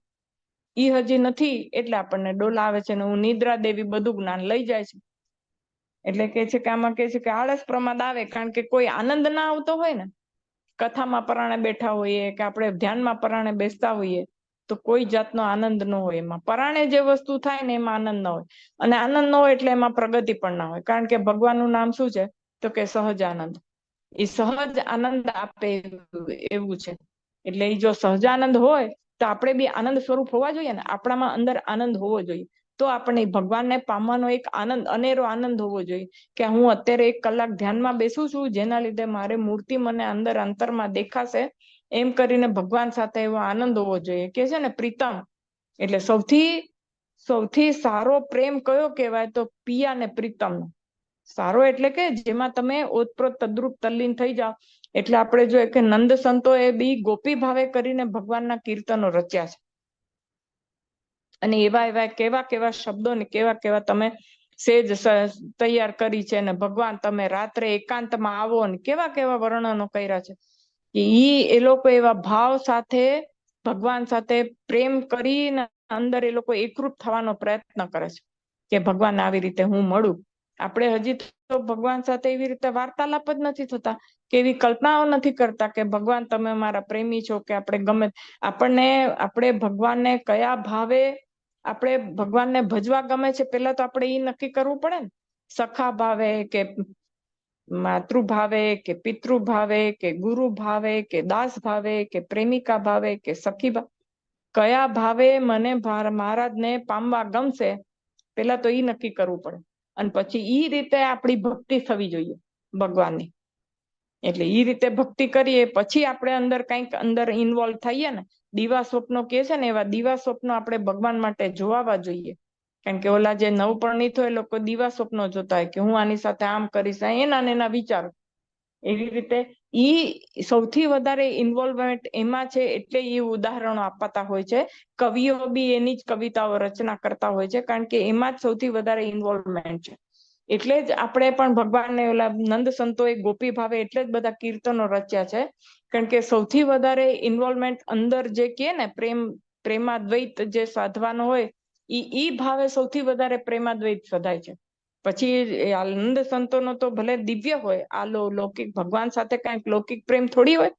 ઈ હજી નથી, એટલે આપણને ડોલા આવે છે ને હું નિદ્રા દેવી બધું જ્ઞાન લઈ જાય છે. એટલે કે છે કે આમાં કે છે કે આળસ પ્રમાદ આવે, કારણ કે કોઈ આનંદ ના આવતો હોય ને, કથામાં પરાણે બેઠા હોઈએ કે આપણે ધ્યાનમાં પરાણે બેસતા હોઈએ તો કોઈ જાતનો આનંદ ન હોય. એમાં પરાણે જે વસ્તુ થાય ને એમાં આનંદ ન હોય, અને આનંદ ન હોય એટલે એમાં પ્રગતિ પણ ના હોય. કારણ કે ભગવાનનું નામ શું છે? તો કે સહજ આનંદ. એ સહજ આનંદ આપે એવું છે. એટલે એ જો સહજાનંદ હોય તો આપણે બી આનંદ સ્વરૂપ હોવા જોઈએ ને, આપણામાં અંદર આનંદ હોવો જોઈએ. તો આપણે ભગવાનને પામવાનો એક આનંદ, અનેરો આનંદ હોવો જોઈએ કે હું અત્યારે 1 કલાક ધ્યાનમાં બેસું છું, જેના લીધે મારે મૂર્તિ મને અંદર અંતરમાં દેખાશે, એમ કરીને ભગવાન સાથે એવો આનંદ હોવો જોઈએ. કે છે ને પ્રીતમ, એટલે સૌથી સારો પ્રેમ કયો કહેવાય? તો પિયા ને પ્રીતમ. સારો એટલે કે જેમાં તમે ઓતપ્રોત તદ્રુપ તલ્લીન થઈ જાઓ. એટલે આપણે જોઈએ કે નંદ સંતો એ બી ગોપી ભાવે કરીને ભગવાનના કીર્તનો રચ્યા છે. અને એવા કેવા શબ્દો ને કેવા તમે સેજ તૈયાર કરી છે, ને ભગવાન તમે રાત્રે એકાંતમાં આવો ને કેવા વર્ણનો કર્યા છે. કે એ લોકો એવા ભાવ સાથે ભગવાન સાથે પ્રેમ કરીને અંદર એ લોકો એકરૂપ થવાનો પ્રયત્ન કરે છે કે ભગવાન આવી રીતે હું મળું. આપણે હજી તો ભગવાન સાથે એવી રીતે વાર્તાલાપ જ નથી થતા, કે એવી કલ્પનાઓ નથી કરતા કે ભગવાન તમે મારા પ્રેમી છો, કે આપણે ગમે આપણે ભગવાનને કયા ભાવે આપણે ભગવાનને ભજવા ગમે છે, પેલા તો આપણે એ નક્કી કરવું પડે ને. સખા ભાવે કે માતૃભાવે કે પિતૃભાવે કે ગુરુ ભાવે કે દાસ ભાવે કે પ્રેમિકા ભાવે કે સખી ભાવે, કયા ભાવે મને મહારાજને પામવા ગમશે, પેલા તો ઈ નક્કી કરવું પડે. અને પછી ઈ રીતે આપણી ભક્તિ થવી જોઈએ ભગવાનની. એટલે ઈ રીતે ભક્તિ કરીએ પછી આપણે અંદર કંઈક અંદર ઇન્વોલ્વ થઈએ ને. દીવા સ્વપ્નો કે છે ને, એવા દીવા સ્વપ્નો આપણે ભગવાન માટે જોવા જોઈએ. કારણ કે ઓલા જે નવપરણિત હોય એ લોકો દીવા સ્વપ્નો જોતા હોય કે હું આની સાથે આમ કરીશ, એના વિચારો. એવી રીતે ઈ સૌથી વધારે ઇન્વોલ્વમેન્ટ એમાં છે, એટલે એ ઉદાહરણો આપતા હોય છે. કવિઓ બી એની જ કવિતાઓ રચના કરતા હોય છે, કારણ કે એમાં જ સૌથી વધારે ઇન્વોલ્વમેન્ટ છે. એટલે જ આપણે પણ ભગવાનને ઓલા નંદ સંતોએ ગોપી ભાવે એટલે જ બધા કીર્તનો રચ્યા છે. કારણ કે સૌથી વધારે ઇન્વોલ્વમેન્ટ અંદર જે કે ને પ્રેમાદ્વૈત જે સાધવાનો હોય, ઈ ભાવે સૌથી વધારે પ્રેમાદ્વૈત સધાય છે. પછી આનંદ સંતોનો તો ભલે દિવ્ય હોય, આ લૌકિક ભગવાન સાથે કઈક લૌકિક પ્રેમ થોડી હોય,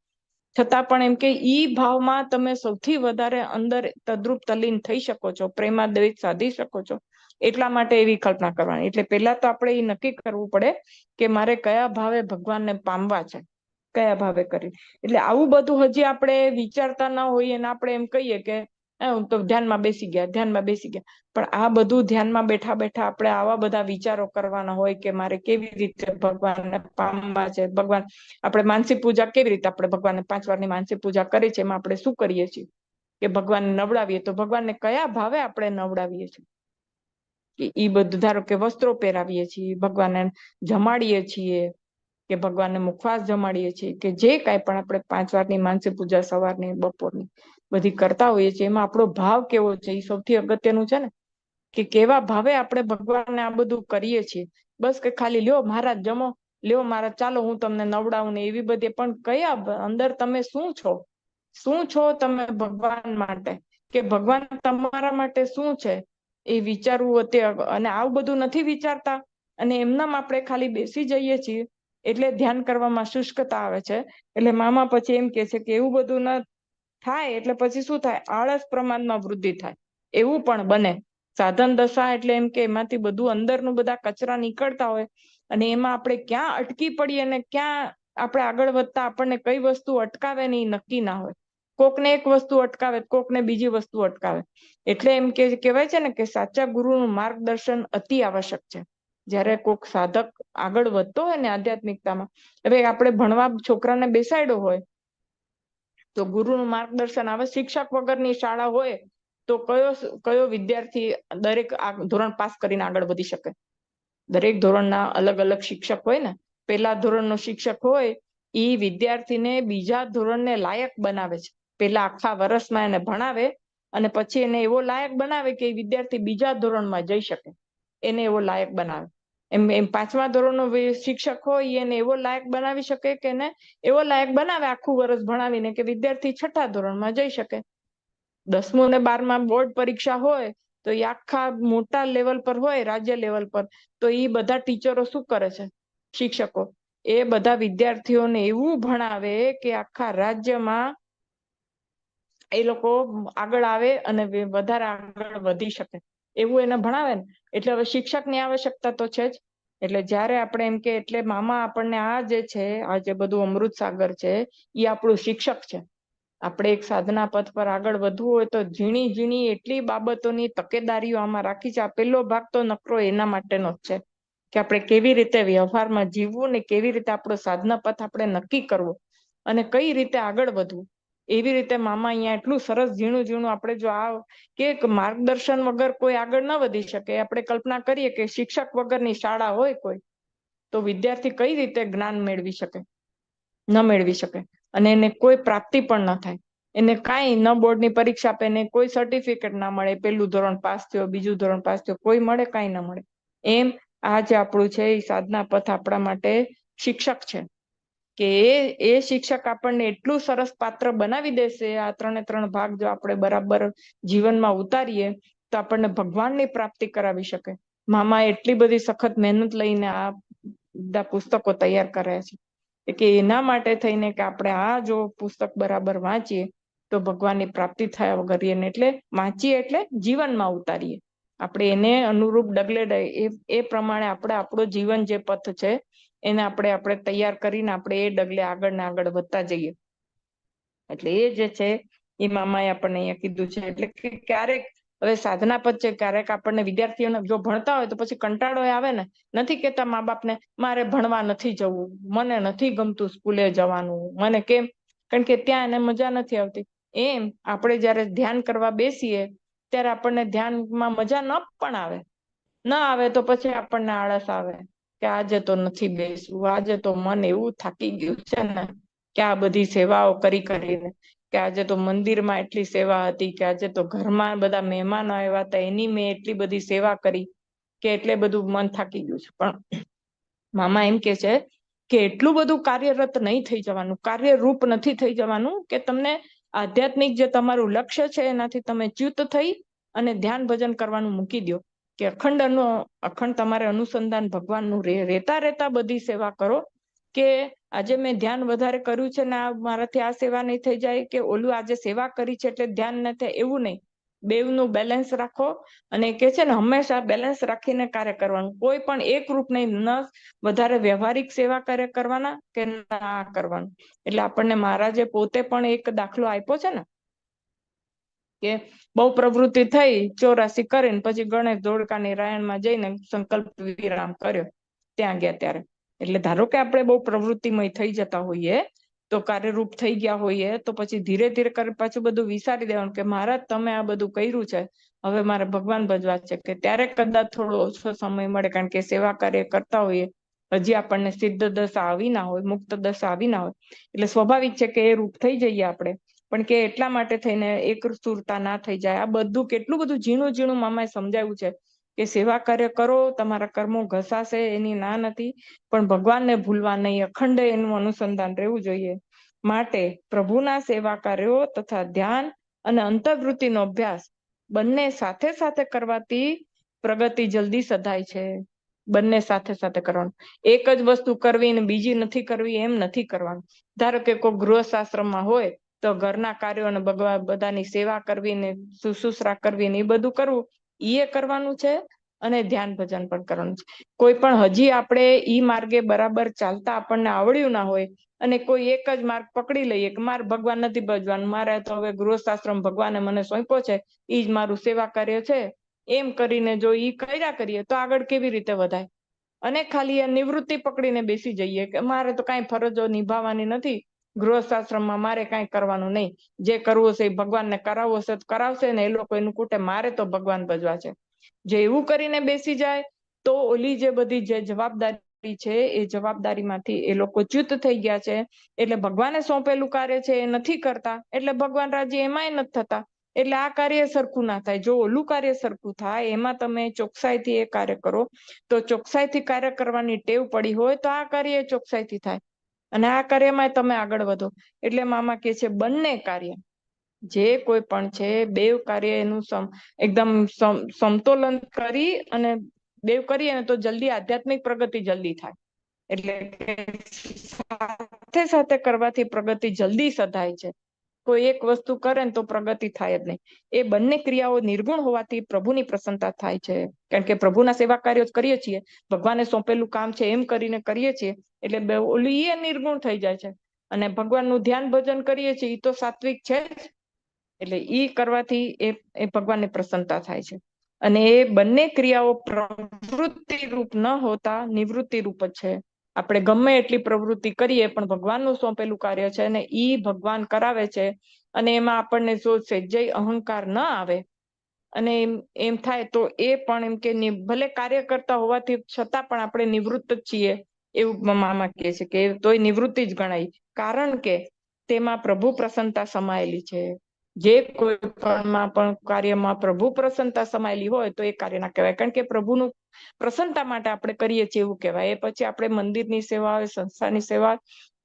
છતાં પણ એમ કે ઈ ભાવમાં તમે સૌથી વધારે અંદર તદ્રુપ તલ્લીન થઈ શકો છો, પ્રેમાદ્વૈત સાધી શકો છો. એટલા માટે એવી કલ્પના કરવાની. એટલે પેલા તો આપણે એ નક્કી કરવું પડે કે મારે કયા ભાવે ભગવાનને પામવા છે, કયા ભાવે કરી. એટલે આવું બધું હજી આપણે વિચારતા ના હોઈએ ને આપણે એમ કહીએ કે હું તો ધ્યાનમાં બેસી ગયા. પણ આ બધું ધ્યાનમાં બેઠા બેઠા આપણે આવા બધા વિચારો કરવાના હોય કે મારે કેવી રીતે ભગવાનને પામવા છે. ભગવાન આપણે માનસિક પૂજા કેવી રીતે, આપણે ભગવાનને 5 વારની માનસિક પૂજા કરી છે, એમાં આપણે શું કરીએ છીએ કે ભગવાનને નવડાવીએ. તો ભગવાનને કયા ભાવે આપણે નવડાવીએ છીએ, એ બધું. ધારો કે વસ્ત્રો પહેરાવીએ છીએ, ભગવાનને જમાડીએ છીએ, કે ભગવાનને મુખવાસ જમાડીએ છીએ, કે જે કાંઈ પણ આપણે 5 વારની માનસિક પૂજા સવારની બપોરની બધી કરતા હોઈએ છીએ, એમાં આપણો ભાવ કેવો છે એ સૌથી અગત્યનું છે ને. કે કેવા ભાવે આપણે ભગવાનને આ બધું કરીએ છીએ. બસ કે ખાલી લ્યો મહારાજ જમો, લ્યો મહારાજ ચાલો હું તમને નવડાવું ને એવી બધી. પણ કયા અંદર તમે શું છો તમે ભગવાન માટે, કે ભગવાન તમારા માટે શું છે એ વિચારવું. અને આવું બધું નથી વિચારતા અને એમનામ આપણે ખાલી બેસી જઈએ છીએ એટલે ધ્યાન કરવામાં શુષ્કતા આવે છે. એટલે મામા પછી એમ કે છે કે એવું બધું ન થાય એટલે પછી શું થાય, આળસ પ્રમાણમાં વૃદ્ધિ થાય, એવું પણ બને. સાધન દશા એટલે એમ કે એમાંથી બધું અંદરનું બધા કચરા નીકળતા હોય અને એમાં આપણે ક્યાં અટકી પડીએ અને ક્યાં આપણે આગળ વધતા આપણને કઈ વસ્તુ અટકાવે ને એ નક્કી ના હોય. કોકને એક વસ્તુ અટકાવે, કોકને બીજી વસ્તુ અટકાવે. એટલે એમ કે કહેવાય છે ને કે સાચા ગુરુનું માર્ગદર્શન અતિ આવશ્યક છે. જ્યારે કોક સાધક આગળ વધતો હોય ને આધ્યાત્મિકતામાં, હવે આપણે ભણવા છોકરાને બેસાડ્યો હોય તો ગુરુનું માર્ગદર્શન આવે. શિક્ષક વગરની શાળા હોય તો કયો વિદ્યાર્થી દરેક ધોરણ પાસ કરીને આગળ વધી શકે? દરેક ધોરણના અલગ અલગ શિક્ષક હોય ને. પહેલા ધોરણનો શિક્ષક હોય એ વિદ્યાર્થીને બીજા ધોરણને લાયક બનાવે છે. પેલા આખા વર્ષમાં એને ભણાવે અને પછી એને એવો લાયક બનાવે કે વિદ્યાર્થી બીજા ધોરણમાં જઈ શકે, એને એવો લાયક બનાવે. એમ પાંચમા ધોરણનો શિક્ષક હોય એને એવો લાયક બનાવી શકે કે એને એવો લાયક બનાવે આખું વર્ષ ભણાવીને કે વિદ્યાર્થી છઠ્ઠા ધોરણમાં જઈ શકે. 10મું ને 12માં બોર્ડ પરીક્ષા હોય તો એ આખા મોટા લેવલ પર હોય, રાજ્ય લેવલ પર, તો એ બધા ટીચરો શું કરે છે? શિક્ષકો એ બધા વિદ્યાર્થીઓને એવું ભણાવે કે આખા રાજ્યમાં એ લોકો આગળ આવે અને વધારે આગળ વધી શકે, એવું એને ભણાવે ને. એટલે હવે શિક્ષકની આવશ્યકતા તો છે જ. એટલે જ્યારે આપણે એમ કે એટલે મામા આપણને આ જે છે, આ જે બધું અમૃત સાગર છે એ આપણું શિક્ષક છે. આપણે એક સાધના પથ પર આગળ વધવું હોય તો ઝીણી ઝીણી એટલી બાબતોની તકેદારીઓ આમાં રાખી છે. આ પહેલો ભાગ તો નકરો એના માટેનો જ છે કે આપણે કેવી રીતે વ્યવહારમાં જીવવું ને કેવી રીતે આપણો સાધના પથ આપણે નક્કી કરવો અને કઈ રીતે આગળ વધવું. એવી રીતે મામા અહીંયા એટલું સરસ ઝીણું ઝીણું આપણે જો આ કે માર્ગદર્શન વગર કોઈ આગળ ન વધી શકે. આપણે કલ્પના કરીએ કે શિક્ષક વગરની શાળા હોય કોઈ, તો વિદ્યાર્થી કઈ રીતે જ્ઞાન મેળવી શકે? ન મેળવી શકે અને એને કોઈ પ્રાપ્તિ પણ ન થાય. એને કાંઈ ન બોર્ડની પરીક્ષા આપે ને કોઈ સર્ટિફિકેટ ના મળે. પહેલું ધોરણ પાસ થયો, બીજું ધોરણ પાસ થયો, કોઈ મળે કાંઈ ન મળે. એમ આ જે આપણું છે એ સાધના પથ આપણા માટે શિક્ષક છે કે એ શિક્ષક આપણને એટલું સરસ પાત્ર બનાવી દેશે. આ 3 ભાગ જો આપણે બરાબર જીવનમાં ઉતારીએ તો આપણને ભગવાનની પ્રાપ્તિ કરાવી શકે. મામા એટલી બધી સખત મહેનત લઈને આ બધા પુસ્તકો તૈયાર કર્યા છે કે એના માટે થઈને કે આપણે આ જો પુસ્તક બરાબર વાંચીએ તો ભગવાનની પ્રાપ્તિ થયા વગર એને એટલે વાંચીએ એટલે જીવનમાં ઉતારીએ. આપણે એને અનુરૂપ ડગલે એ પ્રમાણે આપણે આપણું જીવન જે પથ છે એને આપણે તૈયાર કરીને આપણે એ ડગલે આગળ ને આગળ વધતા જઈએ. એટલે એ જે છે એ મામાએ આપણને અહીંયા કીધું છે. એટલે કે ક્યારેક હવે સાધના પથ છે, ક્યારેક આપણને વિદ્યાર્થીઓને જો ભણતા હોય તો પછી કંટાળો આવે ને. નથી કેતા મા બાપને મારે ભણવા નથી જવું, મને નથી ગમતું સ્કૂલે જવાનું, મને કેમ? કારણ કે ત્યાં એને મજા નથી આવતી. એમ આપણે જયારે ધ્યાન કરવા બેસીએ ત્યારે આપણને ધ્યાનમાં મજા ન પણ આવે. ન આવે તો પછી આપણને આળસ આવે કે આજે તો નથી બેસવું, આજે તો મન એવું થાકી ગયું છે ને કે આ બધી સેવાઓ કરી કરીને, કે આજે તો મંદિરમાં એટલી સેવા હતી, કે આજે તો ઘરમાં બધા મહેમાનો આવ્યા હતા એની મેં એટલી બધી સેવા કરી કે એટલે બધું મન થાકી ગયું છે. પણ મામા એમ કે છે કે એટલું બધું કાર્યરત નહીં થઈ જવાનું, કાર્યરૂપ નથી થઈ જવાનું કે તમને આધ્યાત્મિક જે તમારું લક્ષ્ય છે એનાથી તમે ચ્યુત થઈ અને ધ્યાન ભજન કરવાનું મૂકી દો. કે અખંડ તમારે અનુસંધાન ભગવાનનું રહેતા બધી સેવા કરો. કે આજે મેં ધ્યાન વધારે કર્યું છે ને મારાથી આ સેવા નહીં થઈ જાય, કે ઓલું આજે સેવા કરી છે એટલે ધ્યાન ન થાય, એવું નહીં. બેવનું બેલેન્સ રાખો. અને કે છે ને હંમેશા બેલેન્સ રાખીને કાર્ય કરવાનું. કોઈ પણ એક રૂપ નહીં, ન વધારે વ્યવહારિક સેવા કાર્ય કરવાના કે ના કરવાનું. એટલે આપણને મહારાજે પોતે પણ એક દાખલો આપ્યો છે ને કે બહુ પ્રવૃત્તિ થઈ 84 કરીને પછી ગણેશ ધોળકાની રાયણમાં જઈને સંકલ્પ વિરામ કર્યો ત્યાં ગયા ત્યારે. એટલે ધારો કે આપણે બહુ પ્રવૃત્તિમય થઈ જતા હોઈએ તો કાર્યરૂપ થઈ ગયા હોઈએ તો પછી ધીરે ધીરે કરી પાછું બધું વિચારી દેવાનું કે મહારાજ તમે આ બધું કર્યું છે, હવે મારે ભગવાન ભજવા છે. કે ત્યારે કદાચ થોડો ઓછો સમય મળે કારણ કે સેવા કાર્ય કરતા હોઈએ, હજી આપણને સિદ્ધ દશા આવી ના હોય, મુક્ત દશા આવી ના હોય, એટલે સ્વાભાવિક છે કે એ રૂપ થઈ જઈએ આપણે. પણ કે એટલા માટે થઈને એક સુરતા ના થઈ જાય. આ બધું કેટલું બધું ઝીણું ઝીણું મામાએ સમજાવ્યું છે કે સેવા કાર્ય કરો, તમારા કર્મો ઘસાશે એની ના નથી, પણ ભગવાનને ભૂલવા નહીં, અખંડ એનું અનુસંધાન રહેવું જોઈએ. માટે પ્રભુના સેવા કાર્યો તથા ધ્યાન અને અંતર્વૃત્તિનો અભ્યાસ બંને સાથે સાથે કરવાથી પ્રગતિ જલ્દી સધાય છે. બંને સાથે સાથે કરવાનું. એક જ વસ્તુ કરવી ને બીજી નથી કરવી એમ નથી કરવાનું. ધારો કે કોઈ ગૃહસ્થાશ્રમમાં હોય તો ઘરના કાર્યો અને બધાની સેવા કરવી ને શુશ્રૂષા કરવી ને એ બધું કરવું એ કરવાનું છે, અને ધ્યાન ભજન પણ કરવાનું છે. કોઈ પણ હજી આપણે ઈ માર્ગે બરાબર ચાલતા આપણને આવડ્યું ના હોય અને કોઈ એક જ માર્ગ પકડી લઈએ કે મારે ભગવાન નથી ભજવાનું, મારે તો હવે ગૃહસ્થાશ્રમ ભગવાને મને સોંપ્યો છે, ઈ જ મારું સેવા કાર્ય છે, એમ કરીને જો ઈ કર્યા કરીએ તો આગળ કેવી રીતે વધાય. અને ખાલી આ નિવૃત્તિ પકડીને બેસી જઈએ કે મારે તો કાંઈ ફરજો નિભાવવાની નથી, ગૃહસ્થાશ્રમમાં મારે કાંઈ કરવાનું નહીં, જે કરવું છે એ ભગવાનને કરાવવો છે તો કરાવશે ને એ લોકો એનું કૂટે, મારે તો ભગવાન ભજવા છે. જે એવું કરીને બેસી જાય તો ઓલી જે બધી જે જવાબદારી છે એ જવાબદારીમાંથી એ લોકો ચ્યુત થઈ ગયા છે, એટલે ભગવાને સોંપેલું કાર્ય છે એ નથી કરતા, એટલે ભગવાન રાજી એમાંય નથી થતા, એટલે આ કાર્ય સરખું ના થાય. જો ઓલું કાર્ય સરખું થાય, એમાં તમે ચોકસાઈથી એ કાર્ય કરો તો ચોકસાઈથી કાર્ય કરવાની ટેવ પડી હોય તો આ કાર્ય ચોકસાઈથી થાય અને આ કાર્યમાં તમે આગળ વધો. એટલે મામા કે છે બંને કાર્ય જે કોઈ પણ છે બેવ કાર્ય એનું એકદમ સમતોલન કરી અને બેવ કરીએ ને તો જલ્દી આધ્યાત્મિક પ્રગતિ જલ્દી થાય. એટલે સાથે સાથે કરવાથી પ્રગતિ જલ્દી સધાય છે. કોઈ એક વસ્તુ કરે ને તો પ્રગતિ થાય જ નહીં. એ બંને ક્રિયાઓ નિર્ગુણ હોવાથી પ્રભુની પ્રસન્નતા થાય છે. કારણ કે પ્રભુના સેવા કાર્યો જ કરીએ છીએ, ભગવાને સોંપેલું કામ છે એમ કરીને કરીએ છીએ, એટલે ઓલી એ નિર્ગુણ થઈ જાય છે. અને ભગવાનનું ધ્યાન ભજન કરીએ છીએ એ તો સાત્વિક છે જ, એટલે ઈ કરવાથી એ ભગવાનની પ્રસન્નતા થાય છે. અને એ બંને ક્રિયાઓ પ્રવૃત્તિ રૂપ ન હોતા નિવૃત્તિ રૂપ જ છે. આપણે ગમે એટલી પ્રવૃત્તિ કરીએ પણ ભગવાનનું સોંપેલું કાર્ય છે ને ઈ ભગવાન કરાવે છે, અને એમાં આપણને જો સહેજય અહંકાર ન આવે અને એમ થાય તો એ પણ એમ કે ભલે કાર્ય કરતા હોવાથી છતાં પણ આપણે નિવૃત્ત જ છીએ એવું મામા કહે છે કે તોય નિવૃત્તિ જ ગણાય, કારણ કે તેમાં પ્રભુ પ્રસન્નતા સમાયેલી છે. જે કોઈ પણ કાર્યમાં પ્રભુ પ્રસન્નતા સમાયેલી હોય તો એ કાર્ય ના કહેવાય, કારણ કે પ્રભુનું પ્રસન્નતા માટે આપણે કરીએ છીએ એવું કહેવાય. એ પછી આપણે મંદિરની સેવા હોય, સંસ્થાની સેવા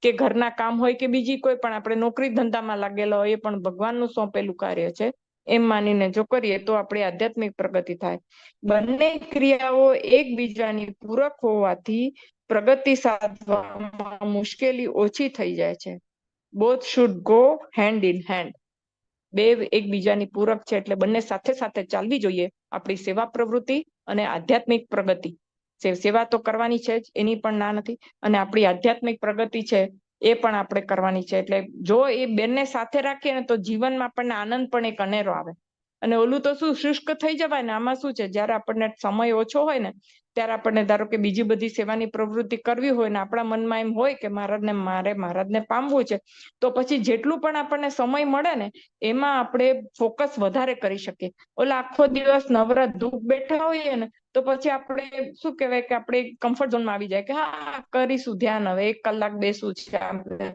કે ઘરના કામ હોય કે બીજી કોઈ પણ આપણે નોકરી ધંધામાં લાગેલા હોય, એ પણ ભગવાનનું સોંપેલું કાર્ય છે એમ માનીને જો કરીએ તો આપણી આધ્યાત્મિક પ્રગતિ થાય. બંને ક્રિયાઓ એકબીજાની પૂરક હોવાથી પ્રગતિ સાધવામાં મુશ્કેલી ઓછી થઈ જાય છે. Both should go hand in hand. બે એકબીજાની પૂરક છે, એટલે બંને સાથે સાથે ચાલવી જોઈએ. આપણી સેવા પ્રવૃત્તિ અને આધ્યાત્મિક પ્રગતિ, સેવા તો કરવાની છે જ, એની પણ ના નથી, અને આપણી આધ્યાત્મિક પ્રગતિ છે એ પણ આપણે કરવાની છે. એટલે જો એ બંને સાથે રાખીએ ને તો જીવનમાં આપણને આનંદ પણ એક અનેરો આવે. અને ઓલું તો શું શુષ્ક થઈ જવાય ને, આમાં શું છે જયારે આપણને સમય ઓછો હોય ને ત્યારે આપણને ધારો કે બીજી બધી સેવાની પ્રવૃત્તિ કરવી હોય ને આપણા મનમાં એમ હોય કે મહારાજને પામવું છે, તો પછી જેટલું પણ આપણને સમય મળે ને એમાં આપણે ફોકસ વધારે કરી શકીએ. ઓલા આખો દિવસ નવરા ધૂપ બેઠા હોઈએ ને તો પછી આપણે શું કહેવાય કે આપણે કમ્ફર્ટ ઝોનમાં આવી જાય કે હા કરીશું ધ્યાન, હવે 1 કલાક બેસવું છે આપણે.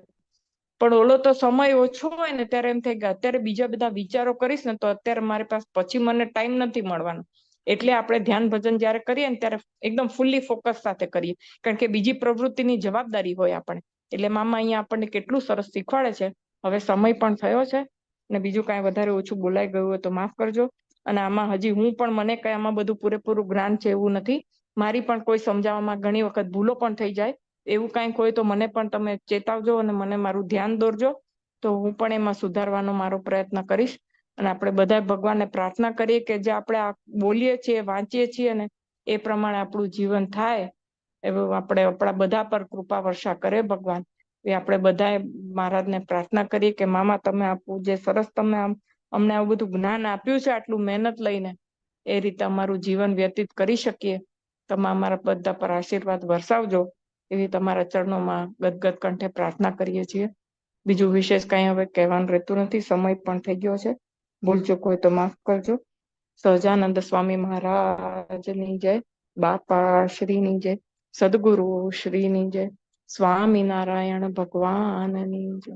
પણ ઓલો તો સમય ઓછો હોય ને ત્યારે એમ થાય કે અત્યારે બીજા બધા વિચારો કરીશ ને તો અત્યારે મારી પાસે પછી મને ટાઈમ નથી મળવાનો. એટલે આપણે ધ્યાન ભજન જયારે કરીએ ને ત્યારે એકદમ ફૂલ્લી ફોકસ સાથે કરીએ, કારણ કે બીજી પ્રવૃત્તિની જવાબદારી હોય આપણે. એટલે મામા અહીંયા આપણને કેટલું સરસ શીખવાડે છે. હવે સમય પણ થયો છે ને બીજું કાંઈ વધારે ઓછું બોલાઈ ગયું હોય તો માફ કરજો. અને આમાં હજી હું પણ મને કઈ આમાં બધું પૂરેપૂરું જ્ઞાન છે એવું નથી. મારી પણ કોઈ સમજાવવામાં ઘણી વખત ભૂલો પણ થઈ જાય. એવું કાંઈક હોય તો મને પણ તમે ચેતાવજો અને મને મારું ધ્યાન દોરજો, તો હું પણ એમાં સુધારવાનો મારો પ્રયત્ન કરીશ. અને આપણે બધા ભગવાનને પ્રાર્થના કરીએ કે જે આપણે બોલીએ છીએ, વાંચીએ છીએ ને એ પ્રમાણે આપણું જીવન થાય, એવું આપણે આપણા બધા પર કૃપા વર્ષા કરે ભગવાન. એ આપણે બધાએ મહારાજને પ્રાર્થના કરીએ કે મામા તમે આપવું જે સરસ તમે અમને આવું બધું જ્ઞાન આપ્યું છે આટલું મહેનત લઈને, એ રીતે અમારું જીવન વ્યતીત કરી શકીએ. તમે અમારા બધા પર આશીર્વાદ વરસાવજો, એવી તમારા ચરણોમાં ગદગદ કંઠે પ્રાર્થના કરીએ છીએ. બીજું વિશેષ કંઈ હવે કહેવાનું રહેતું નથી, સમય પણ થઈ ગયો છે. ભૂલચૂક હોય તો માફ કરજો. સહજાનંદ સ્વામી મહારાજની જય, બાપા શ્રીની જય, સદગુરુ શ્રીની જય, સ્વામિનારાયણ ભગવાનની જય.